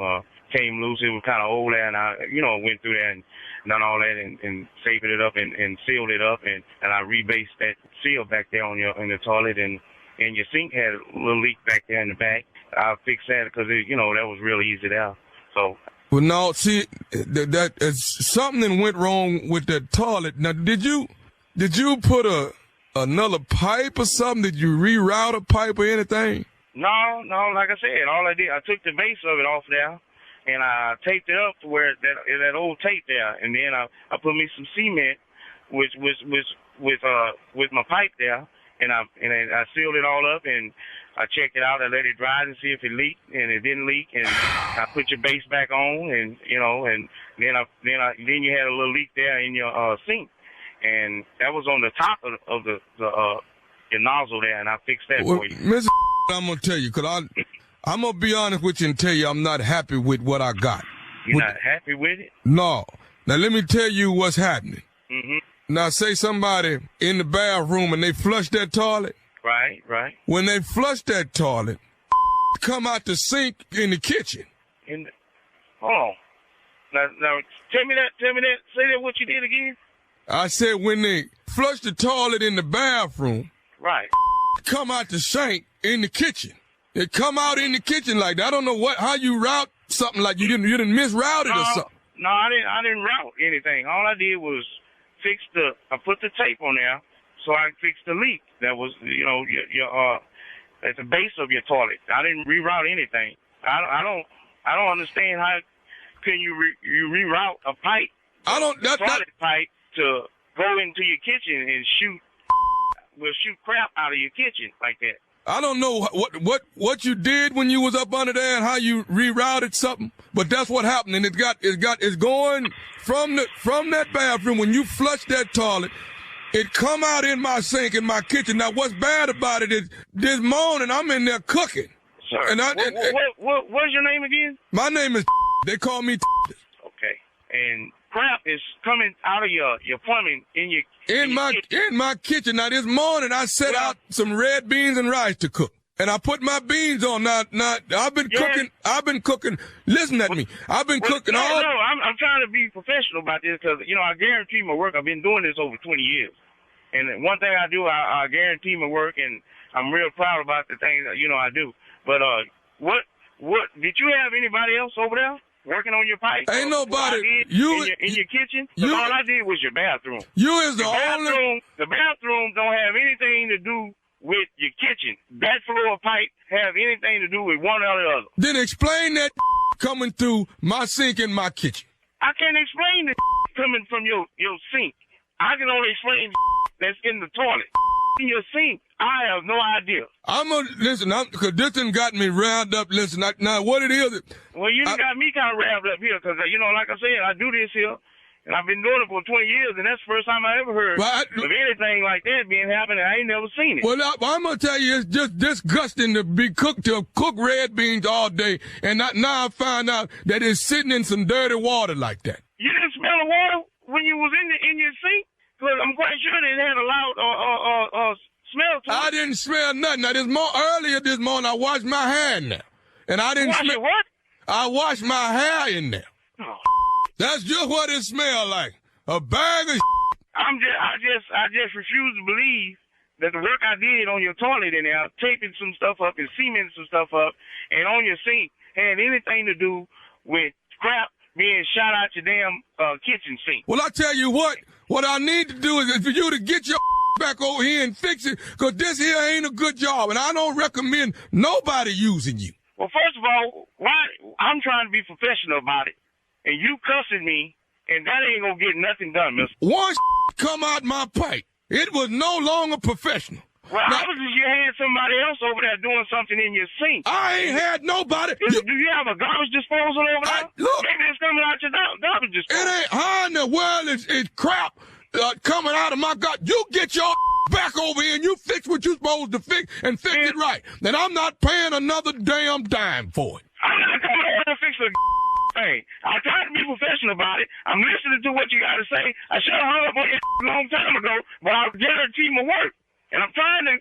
loose. It was kind of old there, and I went through there and done all that and taped it up and sealed it up, and I rebased that seal back there in the toilet, and your sink had a little leak back there in the back. I fixed that because that was real easy there. So. Well, no, see, that is something that went wrong with that toilet. Now, did you put another pipe or something? Did you reroute a pipe or anything? No, like I said, all I did, I took the base of it off there, and I taped it up to where that old tape there, and then I put me some cement with my pipe there, and I sealed it all up, and I checked it out. I let it dry to see if it leaked, and it didn't leak. And I put your base back on, and and then you had a little leak there in your sink, and that was on the top of the your nozzle there, and I fixed that for you. Mr. I'm gonna tell you, cause I'm gonna be honest with you and tell you I'm not happy with what I got. You're not happy with it? No. Now let me tell you what's happening. Mm-hmm. Now say somebody in the bathroom and they flush that toilet. Right. When they flush that toilet, come out the sink in the kitchen. Hold on. Now tell me that. Say that what you did again. I said when they flush the toilet in the bathroom. Right. Come out the sink in the kitchen. It come out in the kitchen like that. I don't know how you route something like you didn't misroute it or something. No, I didn't route anything. All I did was I put the tape on there so I fixed the leak. That was, your at the base of your toilet. I didn't reroute anything. I don't understand how can you reroute a pipe, toilet pipe to go into your kitchen and shoot crap out of your kitchen like that. I don't know what you did when you was up under there and how you rerouted something, but that's what happened. And it's going from that bathroom. When you flush that toilet, it come out in my sink in my kitchen. Now what's bad about it is this morning I'm in there cooking. Sir, and what's your name again? My name is. They call me. Okay, and crap is coming out of your plumbing in my kitchen. Now this morning I set out some red beans and rice to cook, and I put my beans on. Now I've been cooking. Listen at me. I've been cooking all. No, I'm trying to be professional about this because I guarantee my work. I've been doing this over 20 years, and one thing I do, I guarantee my work, and I'm real proud about the things that I do. But what did you have anybody else over there working on your pipe? Ain't nobody. In your kitchen? All I did was your bathroom. The bathroom don't have anything to do with your kitchen. That floor pipe have anything to do with one or the other. Then explain that coming through my sink in my kitchen. I can't explain the coming from your sink. I can only explain that's in the toilet. In your sink, I have no idea. Listen, because this done got me riled up. Listen, now what it is. Well, you got me kind of riled up here because, like I said, I do this here, and I've been doing it for 20 years, and that's the first time I ever heard of anything like that being happening. I ain't never seen it. Well, I'm going to tell you, it's just disgusting to cook red beans all day, and now I find out that it's sitting in some dirty water like that. You didn't smell the water when you was in your sink? Because I'm quite sure it had a loud smell to it. I didn't smell nothing. Now, earlier this morning, I washed my hair in there. And I didn't smell. What? I washed my hair in there. Oh. That's just what it smelled like. A bag of I just refuse to believe that the work I did on your toilet in there, taping some stuff up and cementing some stuff up, and on your sink had anything to do with crap being shot out your damn kitchen sink. Well, I tell you what I need to do is for you to get your back over here and fix it, because this here ain't a good job, and I don't recommend nobody using you. Well, first of all, I'm trying to be professional about it, and you cussing me, and that ain't gonna get nothing done, mister. Once come out my pipe, it was no longer professional. Well, obviously you had somebody else over there doing something in your sink. I ain't had nobody. Do you have a garbage disposal over there? Look, maybe it's coming out your garbage disposal. It ain't how in the world is crap coming out of my gut. You get your back over here and you fix what you're supposed to fix and fix it right. Then I'm not paying another damn dime for it. I'm not coming over to fix a thing. I tried to be professional about it. I'm listening to what you got to say. I should have hung up on you a long time ago, but I'll guarantee my work. And I'm trying to,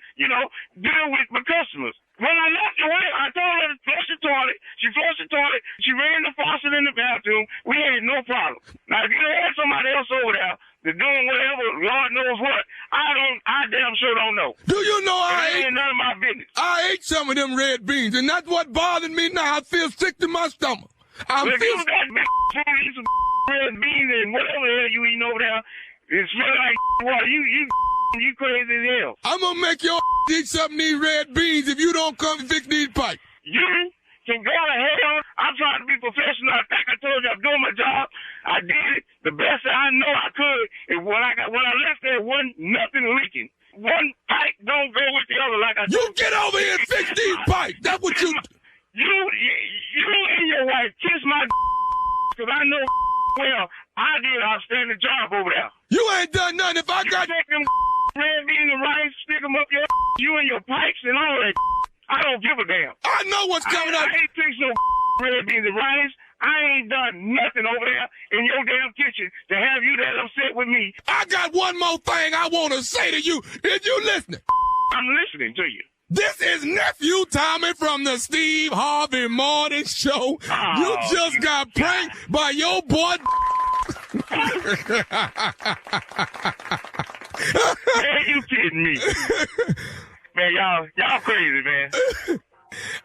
deal with my customers. When I left away, I told her to flush the toilet. She flushed the toilet. She ran the faucet in the bathroom. We had no problem. Now, if you had somebody else over there that's doing whatever, Lord knows what, I damn sure don't know. Do you know ain't none of my business. I ate some of them red beans, and that's what bothered me now. I feel sick to my stomach. I'm If you got food, eat some red beans and whatever the hell you eating over there, it smell like water. You crazy as hell. I'm gonna make your eat some of these red beans if you don't come fix these pipes. You can go to hell. I'm trying to be professional. I think I told you I'm doing my job. I did it the best that I know I could. And when I left there, wasn't nothing leaking. One pipe don't go with the other like I You told get over here and fix these pipes. That's what you. You and your wife kiss my because I know well I did an outstanding job over there. You ain't done nothing. If I got Take them red beans and rice, stick them up you and your pipes and all that. I don't give a damn. I know what's coming up. I ain't fixed no red beans and rice. I ain't done nothing over there in your damn kitchen to have you that upset with me. I got one more thing I want to say to you. Is you listening? I'm listening to you. This is Nephew Tommy from the Steve Harvey Morning Show. Oh, You just got pranked by your boy. Man, you kidding me? Man, y'all crazy, man.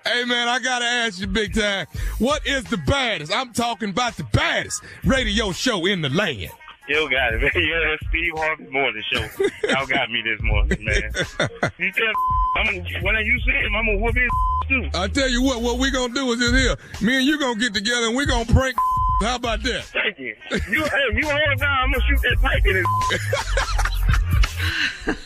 Hey, man, I got to ask you big time. What is the baddest? I'm talking about the baddest radio show in the land. You got it, man. Yeah, that's Steve Harvey Morning Show. Y'all got me this morning, man. You tell when you see him, I'm going to whoop his too. I tell you what we going to do is this here. Me and you going to get together and we going to prank. How about that? Thank you. You hold it down, I'm going to shoot that pipe in his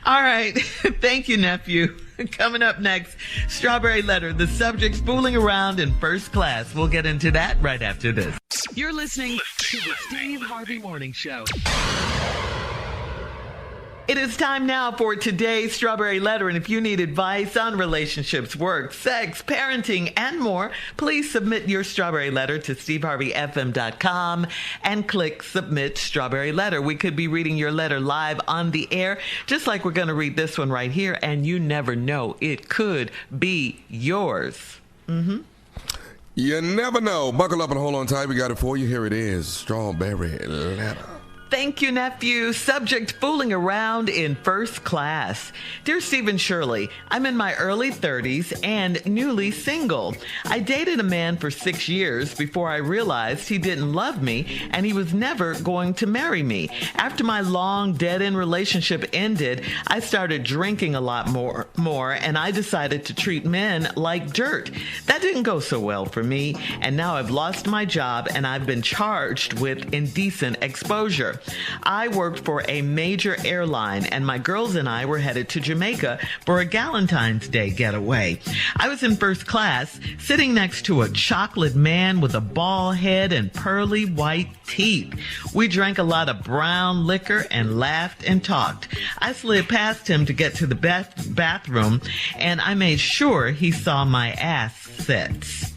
All right. Thank you, nephew. Coming up next, Strawberry Letter, the subject fooling around in first class. We'll get into that right after this. You're listening to the Steve Harvey Morning Show. It is time now for today's Strawberry Letter, and if you need advice on relationships, work, sex, parenting, and more, please submit your Strawberry Letter to steveharveyfm.com and click Submit Strawberry Letter. We could be reading your letter live on the air, just like we're going to read this one right here, and you never know, it could be yours. You never know. Buckle up and hold on tight. We got it for you. Here it is. Strawberry Letter. Thank you, nephew. Subject, fooling around in first class. Dear Stephen Shirley, I'm in my early 30s and newly single. I dated a man for 6 years before I realized he didn't love me and he was never going to marry me. After my long dead-end relationship ended, I started drinking a lot more, and I decided to treat men like dirt. That didn't go so well for me, and now I've lost my job and I've been charged with indecent exposure. I worked for a major airline, and my girls and I were headed to Jamaica for a Galentine's Day getaway. I was in first class, sitting next to a chocolate man with a bald head and pearly white teeth. We drank a lot of brown liquor and laughed and talked. I slid past him to get to the bathroom, and I made sure he saw my assets.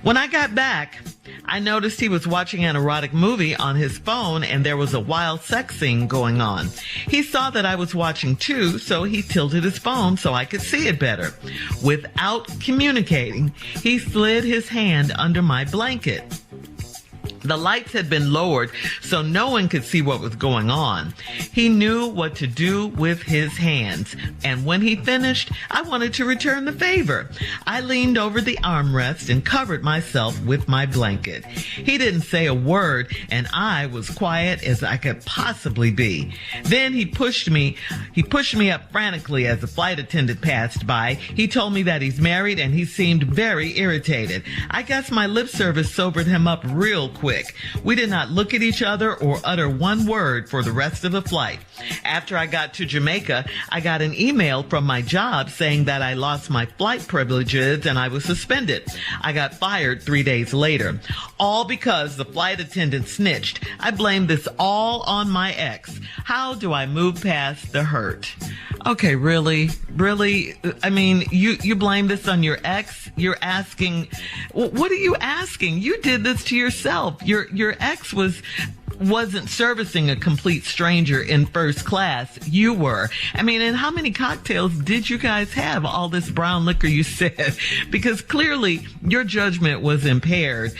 When I got back, I noticed he was watching an erotic movie on his phone and there was a wild sex scene going on. He saw that I was watching too, so he tilted his phone so I could see it better. Without communicating, he slid his hand under my blanket. The lights had been lowered so no one could see what was going on. He knew what to do with his hands, and when he finished, I wanted to return the favor. I leaned over the armrest and covered myself with my blanket. He didn't say a word, and I was quiet as I could possibly be. Then he pushed me up frantically as the flight attendant passed by. He told me that he's married and he seemed very irritated. I guess my lip service sobered him up real quick. We did not look at each other or utter one word for the rest of the flight. After I got to Jamaica, I got an email from my job saying that I lost my flight privileges and I was suspended. I got fired 3 days later. All because the flight attendant snitched. I blame this all on my ex. How do I move past the hurt? Okay, really? I mean, you blame this on your ex? You're asking, what are you asking? You did this to yourself. Your ex wasn't servicing a complete stranger in first class. You were. I mean, and how many cocktails did you guys have? All this brown liquor you said, because clearly your judgment was impaired.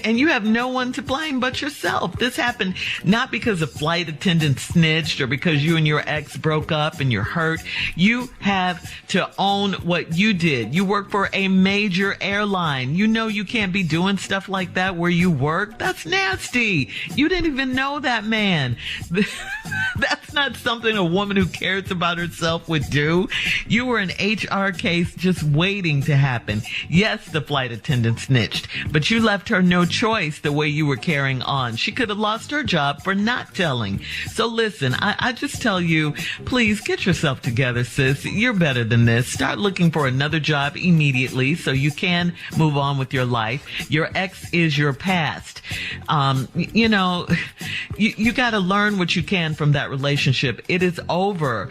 And you have no one to blame but yourself. This happened not because a flight attendant snitched or because you and your ex broke up and you're hurt. You have to own what you did. You work for a major airline. You know you can't be doing stuff like that where you work. That's nasty. You didn't even know that man. That's not something a woman who cares about herself would do. You were an HR case just waiting to happen. Yes, the flight attendant snitched, but you left her no choice the way you were carrying on. She could have lost her job for not telling. So listen, I just tell you, please get yourself together, sis. You're better than this. Start looking for another job immediately so you can move on with your life. Your ex is your past. You got to learn what you can from that relationship. It is over.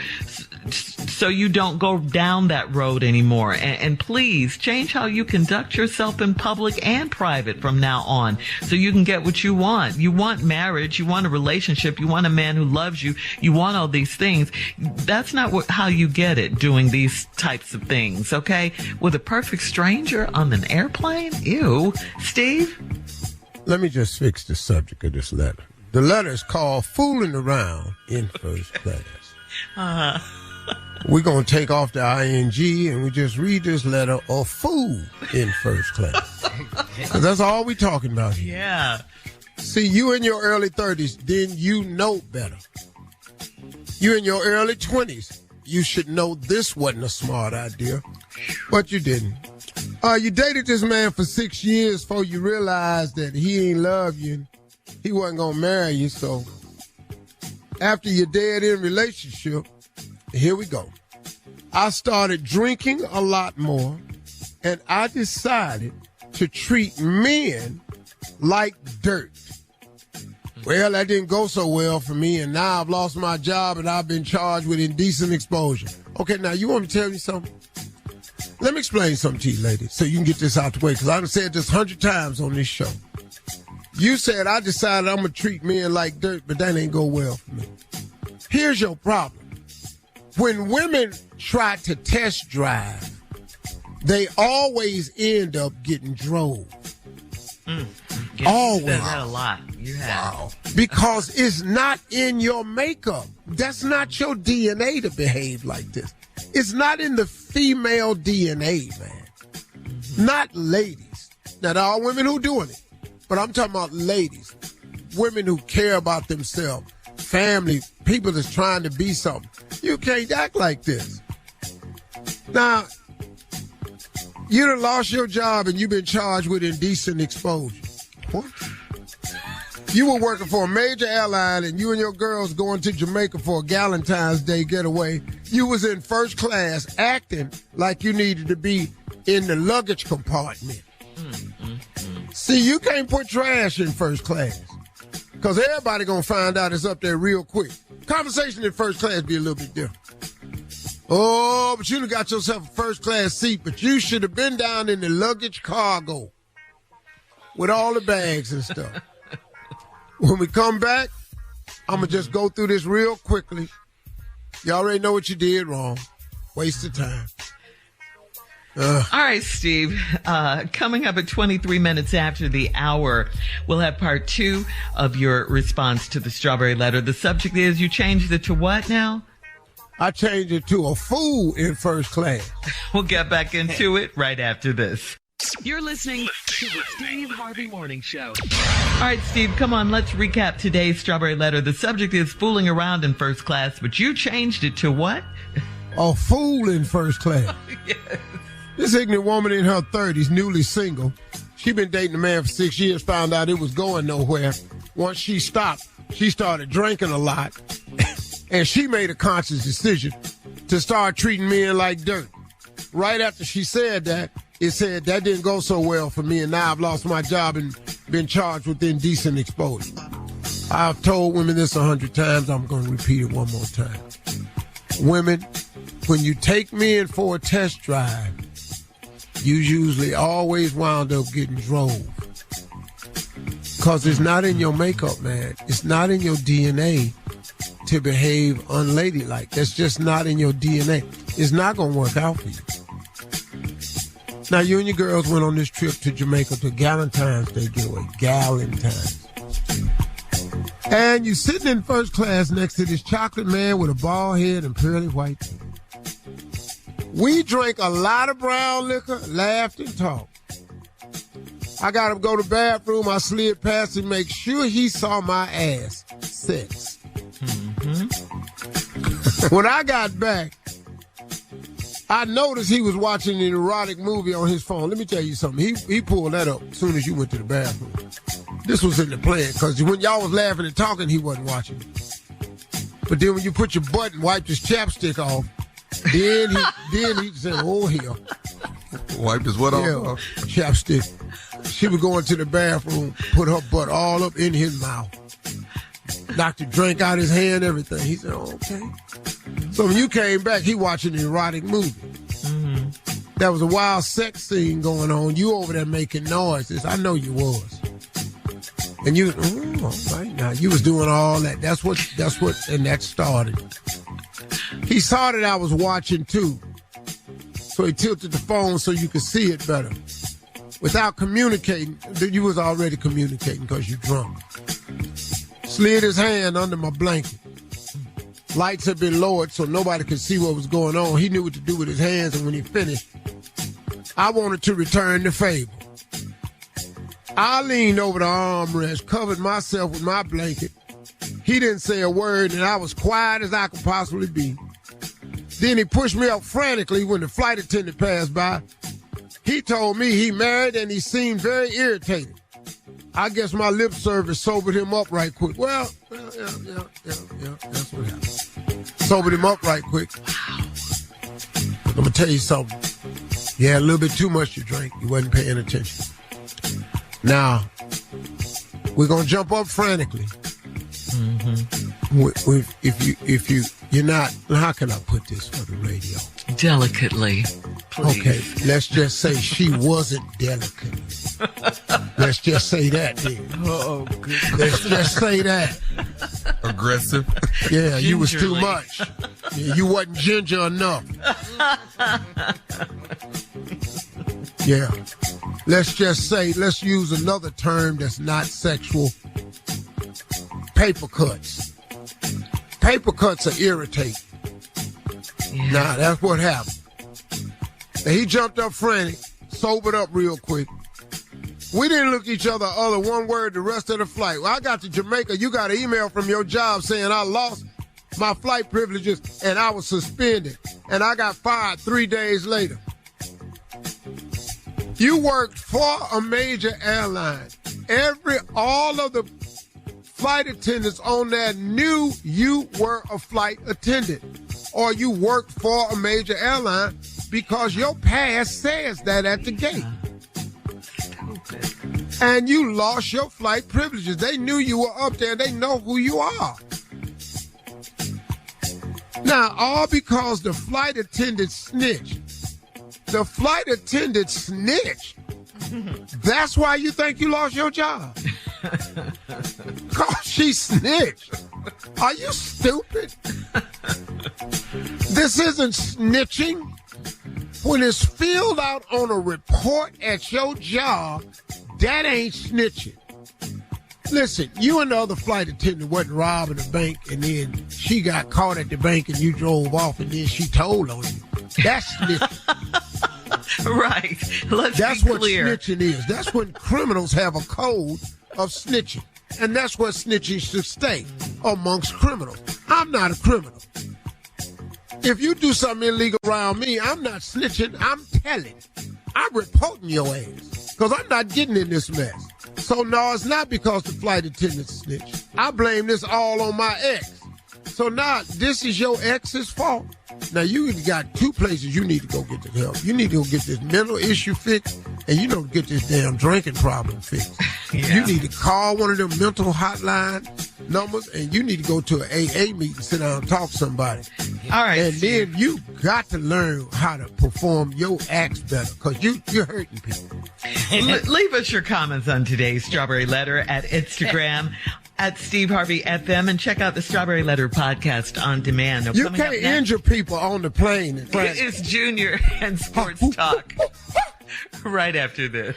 So you don't go down that road anymore. And please change how you conduct yourself in public and private from now on so you can get what you want. You want marriage. You want a relationship. You want a man who loves you. You want all these things. That's not how you get it, doing these types of things, okay? With a perfect stranger on an airplane? Ew. Steve? Let me just fix the subject of this letter. The letter is called Fooling Around in First Class. We're going to take off the ing and we just read this letter, a fool in first class. 'Cause that's all we're talking about here. Yeah. See, you in your early 30s, then you know better. You in your early 20s, you should know this wasn't a smart idea, but you didn't. You dated this man for 6 years before you realized that he ain't love you and he wasn't going to marry you. So after your dead-end relationship, here we go. I started drinking a lot more, and I decided to treat men like dirt. Well, that didn't go so well for me, and now I've lost my job, and I've been charged with indecent exposure. Okay, now you want me to tell you something? Let me explain something to you, ladies, so you can get this out the way, because I've said this 100 times on this show. You said, I decided I'm going to treat men like dirt, but that ain't go well for me. Here's your problem. When women try to test drive, they always end up getting drove. Always. You said that a lot. You have. Wow. Because it's not in your makeup. That's not your DNA to behave like this. It's not in the female DNA, man. Not ladies. Now, there are women who doing it, but I'm talking about ladies. Women who care about themselves. Family, people that's trying to be something. You can't act like this. Now, you done lost your job and you've been charged with indecent exposure. What? You were working for a major airline and you and your girls going to Jamaica for a Valentine's Day getaway. You was in first class acting like you needed to be in the luggage compartment. See, you can't put trash in first class. Because everybody going to find out it's up there real quick. Conversation in first class be a little bit different. Oh, but you done got yourself a first class seat, but you should have been down in the luggage cargo with all the bags and stuff. When we come back, I'm going to just go through this real quickly. You already know what you did wrong. Waste of time. All right, Steve. Coming up at 23 minutes after the hour, we'll have part 2 of your response to the strawberry letter. The subject is, you changed it to what now? I changed it to a fool in first class. We'll get back into it right after this. You're listening to the Steve Harvey Morning Show. All right, Steve, come on. Let's recap today's strawberry letter. The subject is fooling around in first class, but you changed it to what? A fool in first class. Yes. This ignorant woman in her 30s, newly single, she been dating a man for 6 years, found out it was going nowhere. Once she stopped, she started drinking a lot, and she made a conscious decision to start treating men like dirt. Right after she said that, it said, that didn't go so well for me, and now I've lost my job and been charged with indecent exposure. I've told women this 100 times. I'm going to repeat it one more time. Women, when you take men for a test drive, you usually always wound up getting drove. Because it's not in your makeup, man. It's not in your DNA to behave unladylike. That's just not in your DNA. It's not going to work out for you. Now, you and your girls went on this trip to Jamaica to Galentine's Day getaway. Galentine's. And you sitting in first class next to this chocolate man with a bald head and pearly white teeth. We drank a lot of brown liquor, laughed and talked. I got him to go to the bathroom. I slid past him, make sure he saw my ass. Sex. Mm-hmm. When I got back, I noticed he was watching an erotic movie on his phone. Let me tell you something. He pulled that up as soon as you went to the bathroom. This was in the plan, because when y'all was laughing and talking, he wasn't watching. But then when you put your butt and wiped his chapstick off, then he said, oh, hell. Wiped his what off? Chapstick. She was going to the bathroom, put her butt all up in his mouth. Knocked the drink out his hand, everything. He said, oh, okay. So when you came back, he watching an erotic movie. Mm-hmm. There was a wild sex scene going on. You over there making noises. I know you was. And you, all right now, you was doing all that. That's what, and that started. He saw that I was watching too. So he tilted the phone so you could see it better. Without communicating, you was already communicating because you drunk. Slid his hand under my blanket. Lights had been lowered so nobody could see what was going on. He knew what to do with his hands, and when he finished, I wanted to return the favor. I leaned over the armrest, covered myself with my blanket. He didn't say a word, and I was quiet as I could possibly be. Then he pushed me up frantically when the flight attendant passed by. He told me he married, and he seemed very irritated. I guess my lip service sobered him up right quick. Well, yeah, that's what happened. Sobered him up right quick. I'm going to tell you something. You had a little bit too much to drink. You wasn't paying attention. Now, we're going to jump up frantically. Mm-hmm. If you're not, how can I put this for the radio? Delicately, please. Okay, let's just say she wasn't delicate. Let's just say that, then. Oh, good. Let's just say that. Aggressive. Yeah, you was too much. Yeah, you wasn't ginger enough. Yeah. Let's just say, let's use another term that's not sexual. Paper cuts. Paper cuts are irritating. Yeah. Nah, that's what happened. And he jumped up frantic, sobered up real quick. We didn't look each other one word the rest of the flight. Well, I got to Jamaica. You got an email from your job saying I lost my flight privileges and I was suspended. And I got fired 3 days later. You worked for a major airline. All of the flight attendants on there knew you were a flight attendant. Or you worked for a major airline because your pass says that at the gate. And you lost your flight privileges. They knew you were up there. They know who you are. Now, all because the flight attendant snitched. The flight attendant snitched. That's why you think you lost your job. Because she snitched. Are you stupid? This isn't snitching. When it's filled out on a report at your job, that ain't snitching. Listen, you and the other flight attendant wasn't robbing a bank, and then she got caught at the bank and you drove off, and then she told on you. That's snitching. Right. That's what snitching is. That's when criminals have a code of snitching. And that's where snitching should stay, amongst criminals. I'm not a criminal. If you do something illegal around me, I'm not snitching. I'm telling. I'm reporting your ass because I'm not getting in this mess. So, no, it's not because the flight attendant snitched. I blame this all on my ex. So now this is your ex's fault. Now you got two places you need to go get the help. You need to go get this mental issue fixed, and you know, get this damn drinking problem fixed. Yeah. You need to call one of them mental hotline numbers, and you need to go to an AA meeting, sit down and talk to somebody. All right. And then you got to learn how to perform your acts better, because you're hurting people. Leave us your comments on today's Strawberry Letter at Instagram at Steve Harvey FM, and check out the Strawberry Letter podcast on demand. You can't injure people on the plane. It's Junior and Sports Talk. Right after this.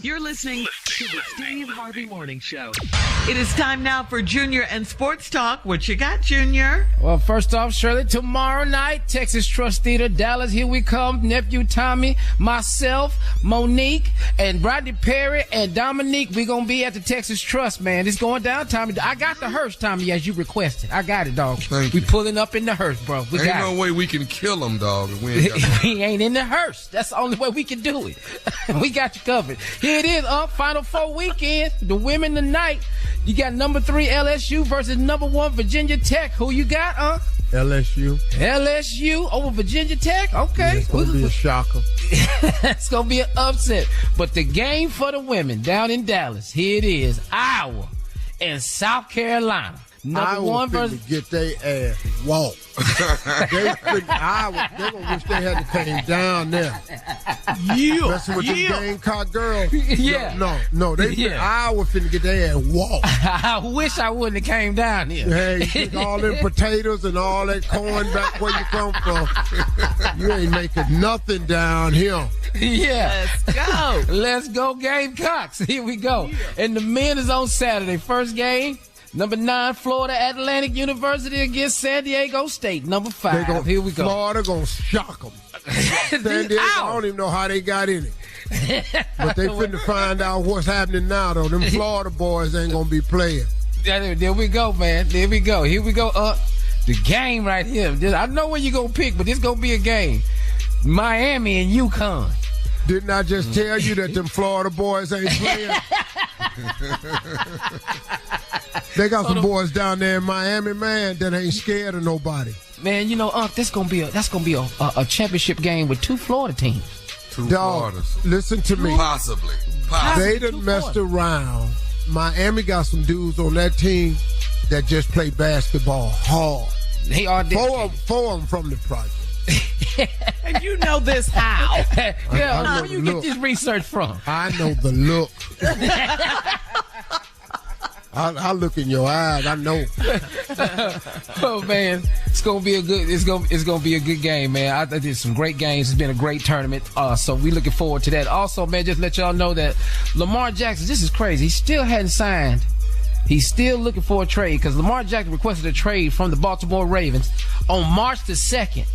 You're listening to the Steve Harvey Morning Show. It is time now for Junior and Sports Talk. What you got, Junior? Well, first off, Shirley, tomorrow night, Texas Trust Theater, Dallas, here we come. Nephew Tommy, myself, Monique, and Rodney Perry, and Dominique. We're going to be at the Texas Trust, man. It's going down, Tommy. I got the hearse, Tommy, as you requested. I got it, dog. We pulling up in the hearse, bro. We Ain't got no it. way we can kill them, dog. If we ain't got We ain't in the hearse. That's the only way we can do it. We got you covered. Here it is, Final Four weekend. The women tonight. You got number 3 LSU versus number 1 Virginia Tech. Who you got, LSU. LSU over Virginia Tech? Okay. Yeah, it's going to be a shocker. It's going to be an upset. But the game for the women down in Dallas, here it is. Iowa and South Carolina. Number 1 versus... get their ass walked. They're going to wish they had came down there. Messing with the Gamecock girls. Yeah. No. Iowa finna get their ass walked. I wish I wouldn't have came down here. Hey, you take all them potatoes and all that corn back where you come from. You ain't making nothing down here. Yeah. Let's go. Let's go Gamecocks. Here we go. Yeah. And the men is on Saturday. First game. Number 9, Florida Atlantic University against San Diego State. Number 5. Here we go. Florida gonna shock them. San Diego, I don't even know how they got in it. But they finna find out what's happening now, though. Them Florida boys ain't gonna be playing. There we go, man. There we go. Here we go. The game right here. I know where you're gonna pick, but this gonna be a game. Miami and UConn. Didn't I just tell you that them Florida boys ain't playing? They got some boys down there in Miami, man, that ain't scared of nobody. Man, you know, that's gonna be a championship game with 2 Florida teams. 2 Floridas. Listen to me. Possibly. They done messed around. Miami got some dudes on that team that just play basketball hard. They are four of them from the project. And you know this how? Where you get this research from? I know the look. I look in your eyes. I know. Oh man, it's gonna be a good game, man. I did some great games. It's been a great tournament. So we looking forward to that. Also, man, just let y'all know that Lamar Jackson. This is crazy. He still hadn't signed. He's still looking for a trade because Lamar Jackson requested a trade from the Baltimore Ravens on March the 2nd.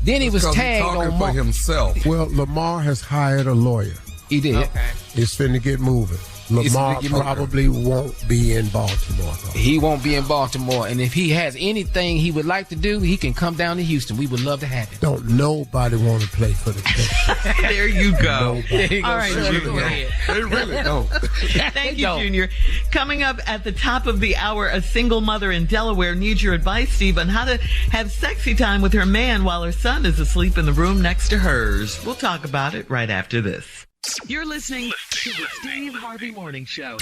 Then he was tagged on for himself. Well, Lamar has hired a lawyer. He did. Okay. It's finna get moving. Lamar probably won't be in Baltimore, though. He won't be in Baltimore. And if he has anything he would like to do, he can come down to Houston. We would love to have him. Don't nobody want to play for the Texans. There you go. All right, go ahead. They really don't. Thank you, Junior. Coming up at the top of the hour, a single mother in Delaware needs your advice, Steve, on how to have sexy time with her man while her son is asleep in the room next to hers. We'll talk about it right after this. You're listening to the Steve Harvey Morning Show.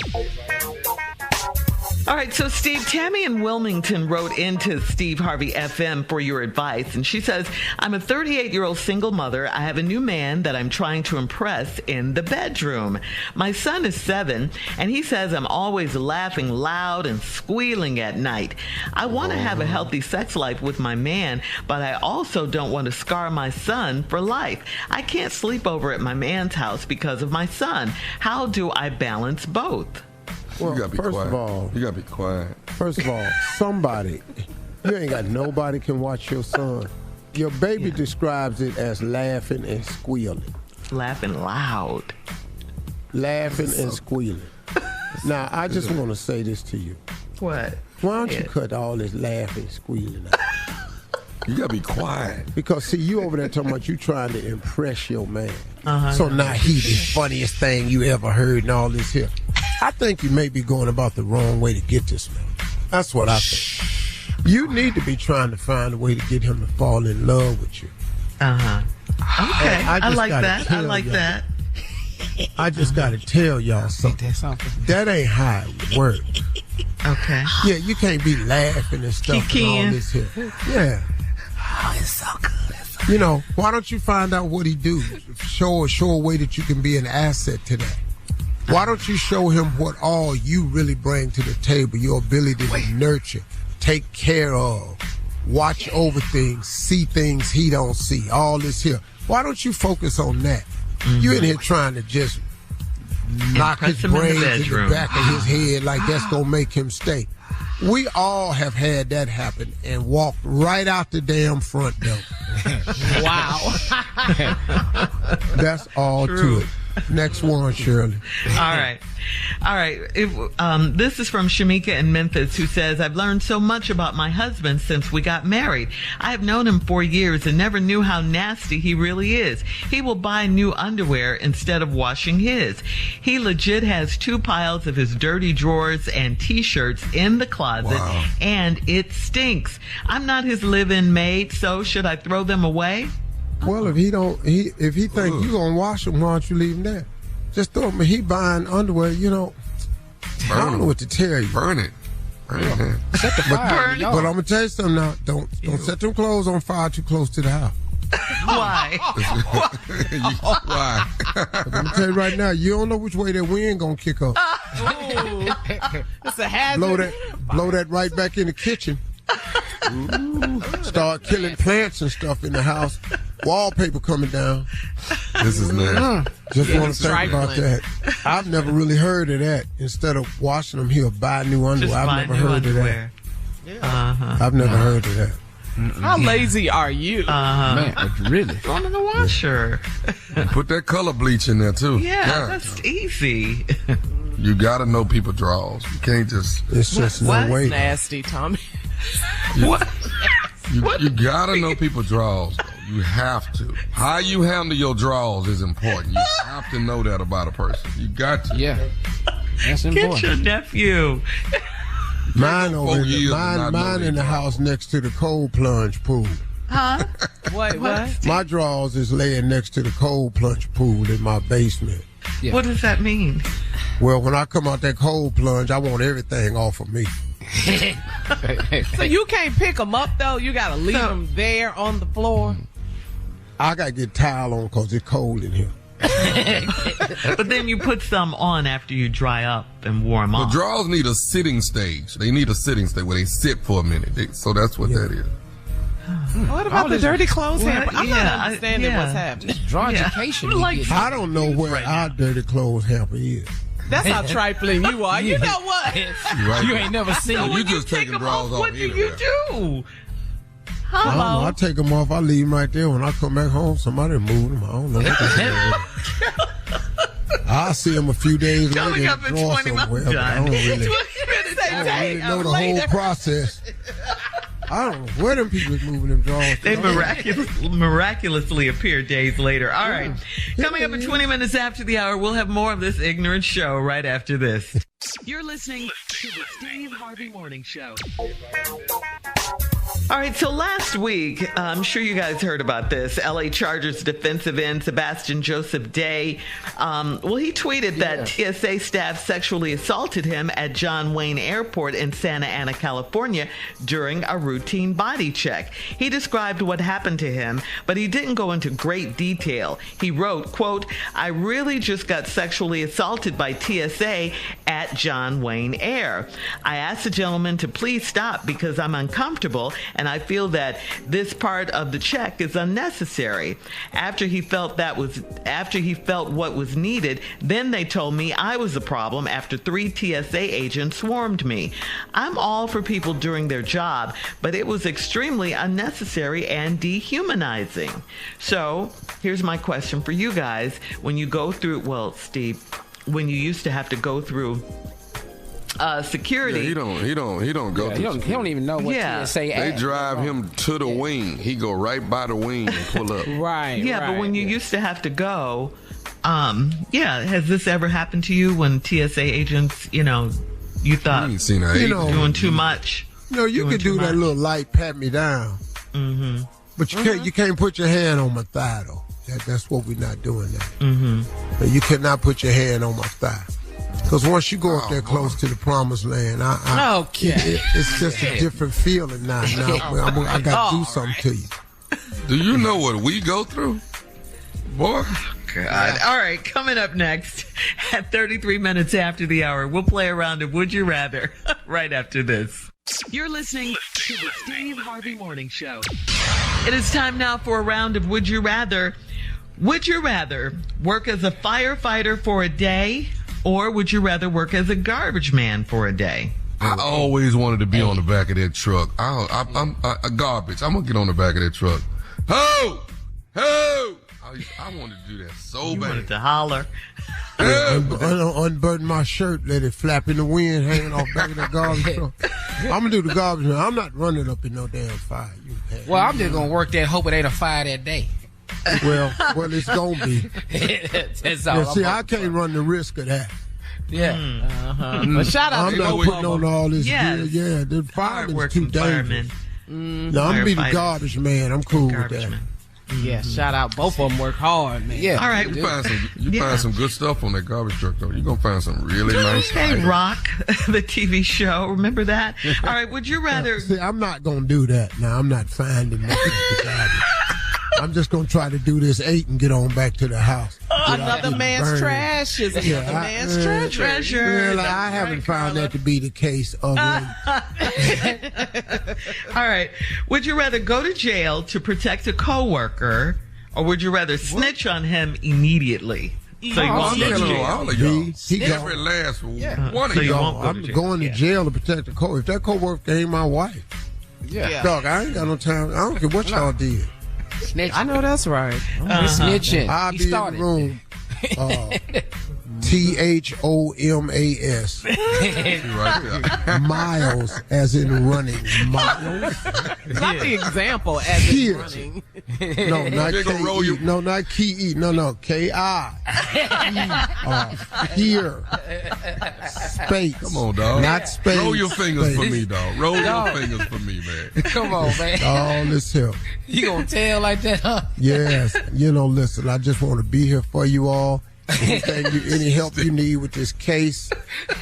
All right, so Steve, Tammy in Wilmington wrote into Steve Harvey FM for your advice, and she says, I'm a 38-year-old single mother. I have a new man that I'm trying to impress in the bedroom. My son is 7, and he says I'm always laughing loud and squealing at night. I want to have a healthy sex life with my man, but I also don't want to scar my son for life. I can't sleep over at my man's house because of my son. How do I balance both? Well, you gotta be quiet. You gotta be quiet. First of all, somebody, you ain't got nobody can watch your son. Your baby describes it as laughing and squealing. Laughing loud. Laughing and squealing. Now, I just want to say this to you. What? Why don't you cut all this laughing, squealing out? You gotta be quiet. Because, see, you over there talking about you trying to impress your man. So now he the funniest thing you ever heard and all this here. I think you may be going about the wrong way to get this man. That's what I think. You need to be trying to find a way to get him to fall in love with you. Okay. I like that. I like that. I just got to tell y'all something. That ain't how it works. Okay. Yeah, you can't be laughing and stuff and all this here. Yeah. Oh, it's so good. You know, why don't you find out what he do? Show a way that you can be an asset to that. Why don't you show him what all you really bring to the table, your ability to nurture, take care of, watch over things, see things he don't see, all this here. Why don't you focus on that? You in here trying to just knock his brains in the back of his head like that's going to make him stay. We all have had that happen and walked right out the damn front door. Wow. That's all to it. Next one, Shirley. All right. This is from Shamika in Memphis, who says, I've learned so much about my husband since we got married. I have known him for years and never knew how nasty he really is. He will buy new underwear instead of washing his. He legit has 2 piles of his dirty drawers and T-shirts in the closet, and it stinks. I'm not his live-in maid, so should I throw them away? Well, if he think you gonna wash them, why don't you leave them there? Just throw them. He buying underwear, I don't know what to tell you. Burn it. Set the fire. But I'm gonna tell you something now. Don't set them clothes on fire too close to the house. Why? Why? I'm gonna tell you right now, you don't know which way that wind gonna kick up. It's a hazard. Blow that right back in the kitchen. Ooh. Start killing plants and stuff in the house. Wallpaper coming down. This is nasty. Just want to think about that. I've never really heard of that. Instead of washing them, he'll buy new underwear. I've never heard of that. I've never heard of that. How lazy are you? Man, really? Throw them in the washer. Put that color bleach in there, too. Yeah, that's easy. You got to know people draws. You can't just... It's just no way. Nasty, Tommy. You got to know people draws, though. You have to. How you handle your draws is important. You have to know that about a person. You got to. Yeah. That's important. Get your nephew. Mine in the house next to the cold plunge pool. Huh? What? My drawers is laying next to the cold plunge pool in my basement. Yeah. What does that mean? Well, when I come out that cold plunge, I want everything off of me. So you can't pick them up, though? You got to leave them there on the floor? I got to get towel on because it's cold in here. But then you put some on after you dry up and warm up. The draws need a sitting stage. They need a sitting stage where they sit for a minute. So that's what that is. What about the dirty clothes hamper? I'm not understanding what's happening. Draw education. I don't know where our dirty clothes hamper is. That's how trifling you are. You know what? Right. You ain't never seen it. You just taking draws off. What do you do? I don't know. I take them off. I leave them right there. When I come back home, somebody move them. I don't know what they're doing. I'll see them a few days later. Coming up in 20 minutes. I don't really know the whole process. I don't know where them people is moving them drawers. They miraculously appear days later. All right. Coming up in 20 minutes after the hour, we'll have more of this ignorant show right after this. You're listening to the Steve Harvey Morning Show. All right, so last week, I'm sure you guys heard about this. LA Chargers defensive end Sebastian Joseph Day. He tweeted that TSA staff sexually assaulted him at John Wayne Airport in Santa Ana, California during a routine body check. He described what happened to him, but he didn't go into great detail. He wrote, quote, I really just got sexually assaulted by TSA at John Wayne Air. I asked the gentleman to please stop because I'm uncomfortable and I feel that this part of the check is unnecessary. After he felt what was needed, then they told me I was the problem after 3 TSA agents swarmed me. I'm all for people doing their job, but it was extremely unnecessary and dehumanizing. So here's my question for you guys. When you go through, Steve, when you used to have to go through security. Yeah, he don't go through he don't even know what TSA They drive him to the wing. He go right by the wing and pull up. Right. But when you used to have to go, has this ever happened to you when TSA agents, you thought ain't seen that doing too much? You can do that little light pat me down. Mm-hmm. But you can't put your hand on my thigh though. That's what we're not doing now. Mm-hmm. But you cannot put your hand on my thigh. Because once you go up there close to the promised land, it's just a different feeling now. I got to do something to you. Do you know what we go through? Boy. God. All right, coming up next at 33 minutes after the hour, we'll play a round of Would You Rather right after this. You're listening to the Steve Harvey Morning Show. It is time now for a round of Would You Rather. Would you rather work as a firefighter for a day, or would you rather work as a garbage man for a day? I always wanted to be on the back of that truck. I'm garbage. I'm gonna get on the back of that truck. Ho! Ho! I wanted to do that so You bad. wanted to holler. Unburden my shirt, let it flap in the wind, hanging off back of that garbage truck. I'm gonna do the garbage man. I'm not running up in no damn fire. Well, I'm just gonna work there, hope it ain't a fire that day. Well, it's gonna be. That's all. Yeah, see, I can't run the risk of that. Yeah. But shout out I'm to not both putting of them. on all this. Yes. Yeah, the fireman's too Hard-working dangerous. firemen. No, I'm gonna be the Firefighters. garbage man. I'm cool with Garbage that. man. Yeah, shout out. Both of them work hard, man. Yeah. All right. You find some good stuff on that garbage truck though. You're gonna find some really nice Okay, items. Rock, the TV show. Remember that? All right. Would you rather? See, I'm not gonna do that. Now, I'm not finding nothing with the garbage. I'm just gonna try to do this 8 and get on back to the house. Another man's trash is another man's treasure. Treasure. Well, I haven't found that to be the case of late. All right. Would you rather go to jail to protect a coworker, or would you rather snitch on him immediately? So you won't I'm go to telling jail. all of y'all. He Every gone. last one So of you y'all. won't go to I'm jail. going to jail to protect the co. If that coworker ain't my wife, Yeah. dog, I ain't got no time. I don't care what y'all did. I know that's right. Snitching. I'll He be in started. the room. THOMAS. Right there. Miles, as in running. Miles. Not the example as Here. it's running. No, not They gonna roll K-E. you- No, not K-E. No, K-I. Here. Space. Come on, dog. Not space. Roll your fingers space. for me, dog. Roll your fingers for me, man. Come on, man. All this help. You gonna tell like that, huh? Yes. Listen, I just want to be here for you all. Any help you need with this case.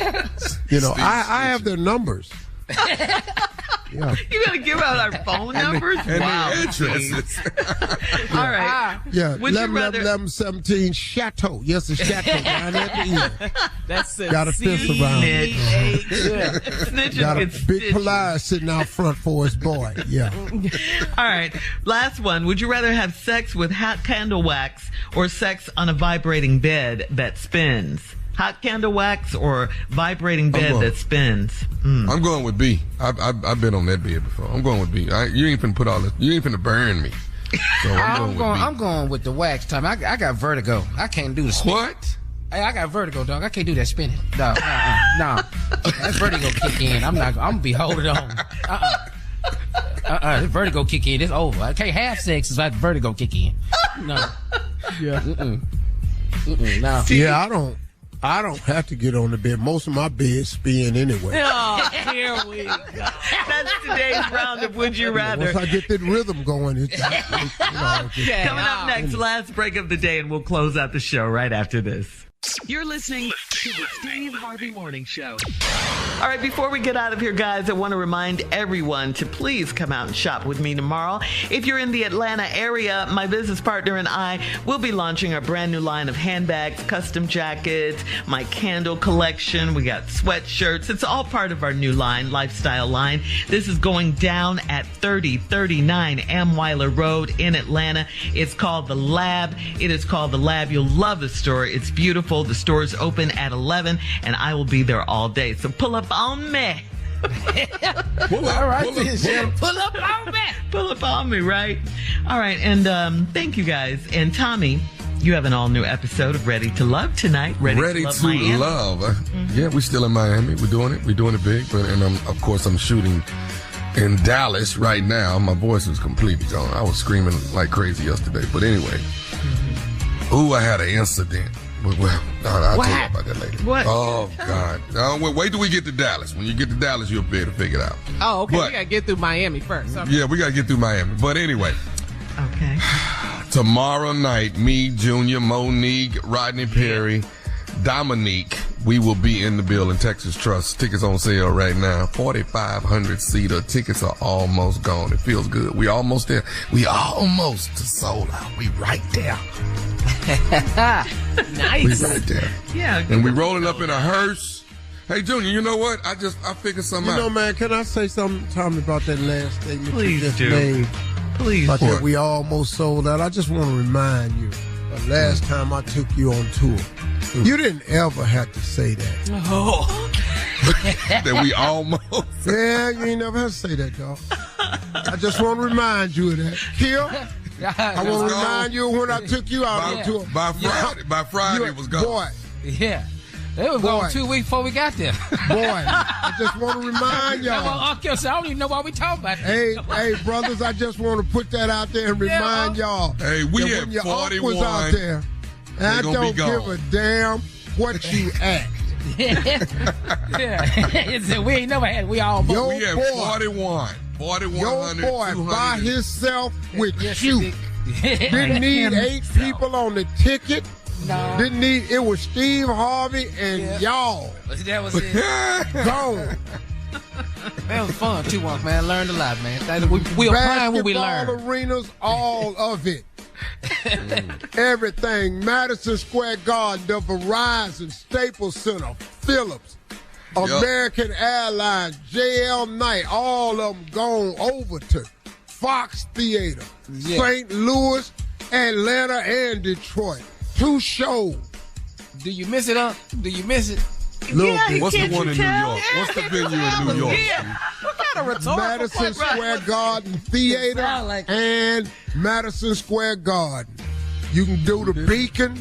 I have their numbers. Yeah. You gotta give out our phone numbers? And Wow. the addresses. All right. Yeah, Would you 11, rather? 11, 17, Chateau. Yes, the Chateau down at the end. That's it. Got a fence around it. Snitches Got a get big stitches. Polaris sitting out front for his boy. Yeah. All right. Last one. Would you rather have sex with hot candle wax or sex on a vibrating bed that spins? Hot candle wax or vibrating bed going. that spins? I'm going with B. I've been on that bed before. I'm going with B. You ain't finna put all this. You ain't finna burn me. So I'm going with the wax time. I got vertigo. I can't do the spin. What? Hey, I got vertigo, dog. I can't do that spinning. No. That vertigo kick in. I'm gonna be holding on. The vertigo kick in. It's over. I can't have sex if that vertigo kick in. No. Yeah. No. Yeah, I don't have to get on the bed. Most of my beds spin anyway. Oh, here we go. That's today's round of Would You Rather. Once I get that rhythm going, it's Coming up next, last break of the day, and we'll close out the show right after this. You're listening to the Steve Harvey Morning Show. All right, before we get out of here, guys, I want to remind everyone to please come out and shop with me tomorrow. If you're in the Atlanta area, my business partner and I will be launching our brand new line of handbags, custom jackets, my candle collection. We got sweatshirts. It's all part of our new line, lifestyle line. This is going down at 3039 Amweiler Road in Atlanta. It's called The Lab. It is called The Lab. You'll love the store. It's beautiful. The store is open at 11, and I will be there all day. So pull up on me. Pull up, All right, pull up, then, pull up. pull up on me. Pull up on me, right? All right, and thank you guys. And Tommy, you have an all-new episode of Ready to Love tonight. Ready to Love Miami. Yeah, we're still in Miami. We're doing it. We're doing it big. And of course, I'm shooting in Dallas right now. My voice is completely gone. I was screaming like crazy yesterday. But anyway, I had an incident. Well, I'll tell you about that later. What? Oh, God. Wait till we get to Dallas. When you get to Dallas, you'll be able to figure it out. Oh, okay. But- We got to get through Miami first. Okay. Yeah, we got to get through Miami. But anyway, Okay. tomorrow night, me, Junior, Monique, Rodney Perry, Dominique, we will be in the building. Texas Trust. Tickets on sale right now. 4,500 seater. Tickets are almost gone. It feels good. We almost there. We almost sold out. We right there. Nice. We right there. Yeah. And we rolling up in a hearse. Hey, Junior, you know what? I figured something out. man, can I say something, Tommy, about that last statement Please you just do. made? Please. About What? that we almost sold out. I just want to remind you the last time I took you on tour. You didn't ever have to say that. Oh. That we almost. Yeah, you ain't never had to say that, dog. I just want to remind you of that. Kill, I want to remind you when I took you out on tour. By Friday it was gone. Boy. Yeah. It was gone 2 weeks before we got there. Boy, I just want to remind y'all. I don't even know why we talking about this. Hey, brothers, I just want to put that out there and remind y'all. Hey, we that had 41. Was out there, and I don't give a damn what you act. Yeah. We ain't never had. We almost. We had 41. 4100. Your boy by himself with you. Yeah. Didn't need 8 people on the ticket. No. Didn't need. It was Steve Harvey and y'all. That was it. Gone. That was fun too, man. Learned a lot, man. We applying what we learned. Basketball arenas, all of it. Everything. Madison Square Garden, the Verizon, Staples Center, Phillips, American Airlines, JL Knight, all of them gone over to Fox Theater, St. Louis, Atlanta, and Detroit. 2 shows. Do you miss it, Unc? Do you miss it? What's the one in New York? What's the venue in New York? What kind of rhetorical Madison Square Garden Theater and Madison Square Garden. You can do the Beacon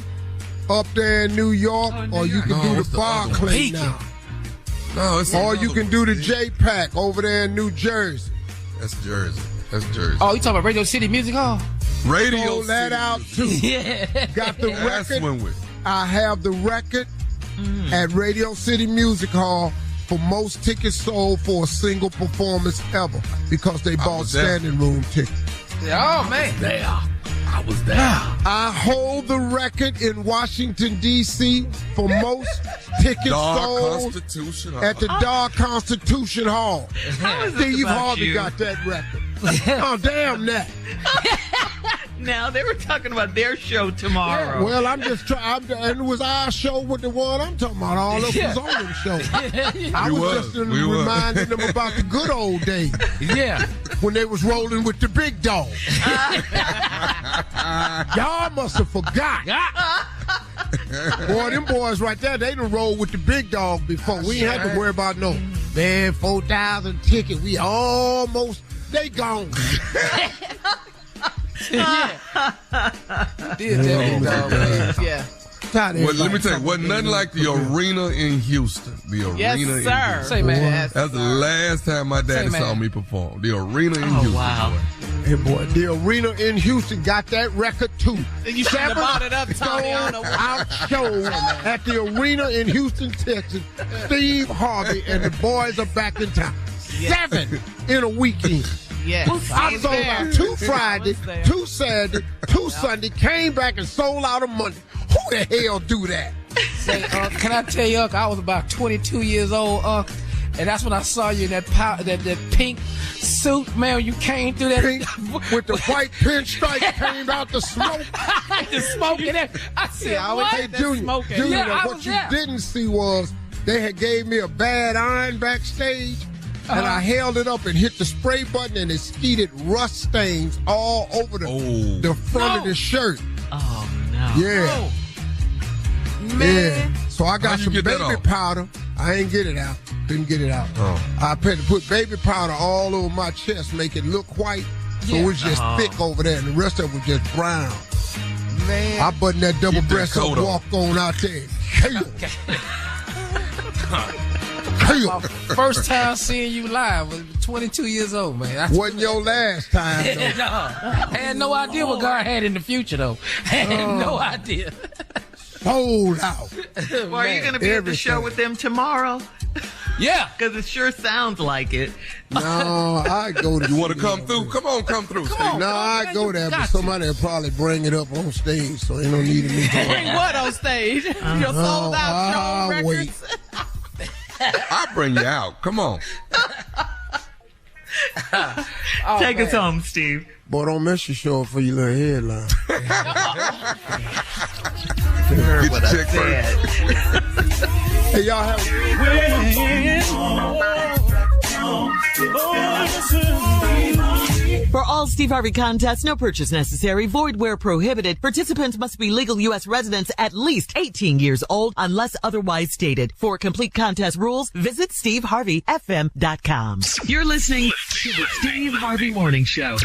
up there in New York, or you can do the Barclay now. No, it's or you can do the J-Pack over there in New Jersey. That's Jersey. Oh, you talking about Radio City Music Hall? Radio Pull that City. out too. Yeah. Got the record. With. I have the record at Radio City Music Hall for most tickets sold for a single performance ever because they bought standing room tickets. Oh, man. I was there. I hold the record in Washington, D.C. for most tickets sold at the Dar Constitution Hall. Steve Harvey got that record. Oh, damn that. Now, they were talking about their show tomorrow. Yeah, well, I'm just trying. And it was our show with the one I'm talking about. All of us was on the show. I was just reminding them about the good old days. Yeah. When they was rolling with the big dog. Y'all must have forgot. Boy, them boys right there, they done rolled with the big dog before. We ain't had to worry about no, man, 4,000 tickets. We almost, they gone. Yeah. Well, let me tell you, wasn't nothing like the arena in Houston. The arena in Houston. Say, man. That's the last time my daddy saw me perform. The arena in Houston. Wow. Hey, boy, the arena in Houston got that record, too. You should have brought it up, Tony. Out show at the arena in Houston, Texas. Steve Harvey and the boys are back in town. 7 in a weekend. Yes. I sold out 2 Friday, 2 Saturday, 2 Sunday, came back and sold out on Monday. Who the hell do that? Say, can I tell you, I was about 22 years old, and that's when I saw you in that pink suit, man. When you came through that pink with the white pinstripe came out the smoke. The smoke in there. I said, what? Hey, Junior, what you didn't see was they had gave me a bad iron backstage. And I held it up and hit the spray button, and it skeeted rust stains all over the front of the shirt. Oh, no. Yeah. Man. Yeah. So I got some baby powder. I ain't get it out. Didn't get it out. I had to put baby powder all over my chest, make it look white. So it was just thick over there, and the rest of it was just brown. Man. I buttoned that double breast up, walked on out there. My first time seeing you live was 22 years old, man. Wasn't your last time, though. No. I had no idea what God had in the future, though. I had no idea. Sold out. Well, are you going to be at the show with them tomorrow? Yeah. Because it sure sounds like it. No, I go to. You want to come through? Come through. No, I go there, but somebody will probably bring it up on stage, so ain't no need of me. Bring what on stage? Your sold out show records? I'll bring you out. Come on. Take us home, Steve. Boy, don't mess your show up for your little headline. You heard what I said. Hey, y'all have. For all Steve Harvey contests, no purchase necessary, void where prohibited. Participants must be legal U.S. residents at least 18 years old unless otherwise stated. For complete contest rules, visit SteveHarveyFM.com. You're listening to the Steve Harvey Morning Show.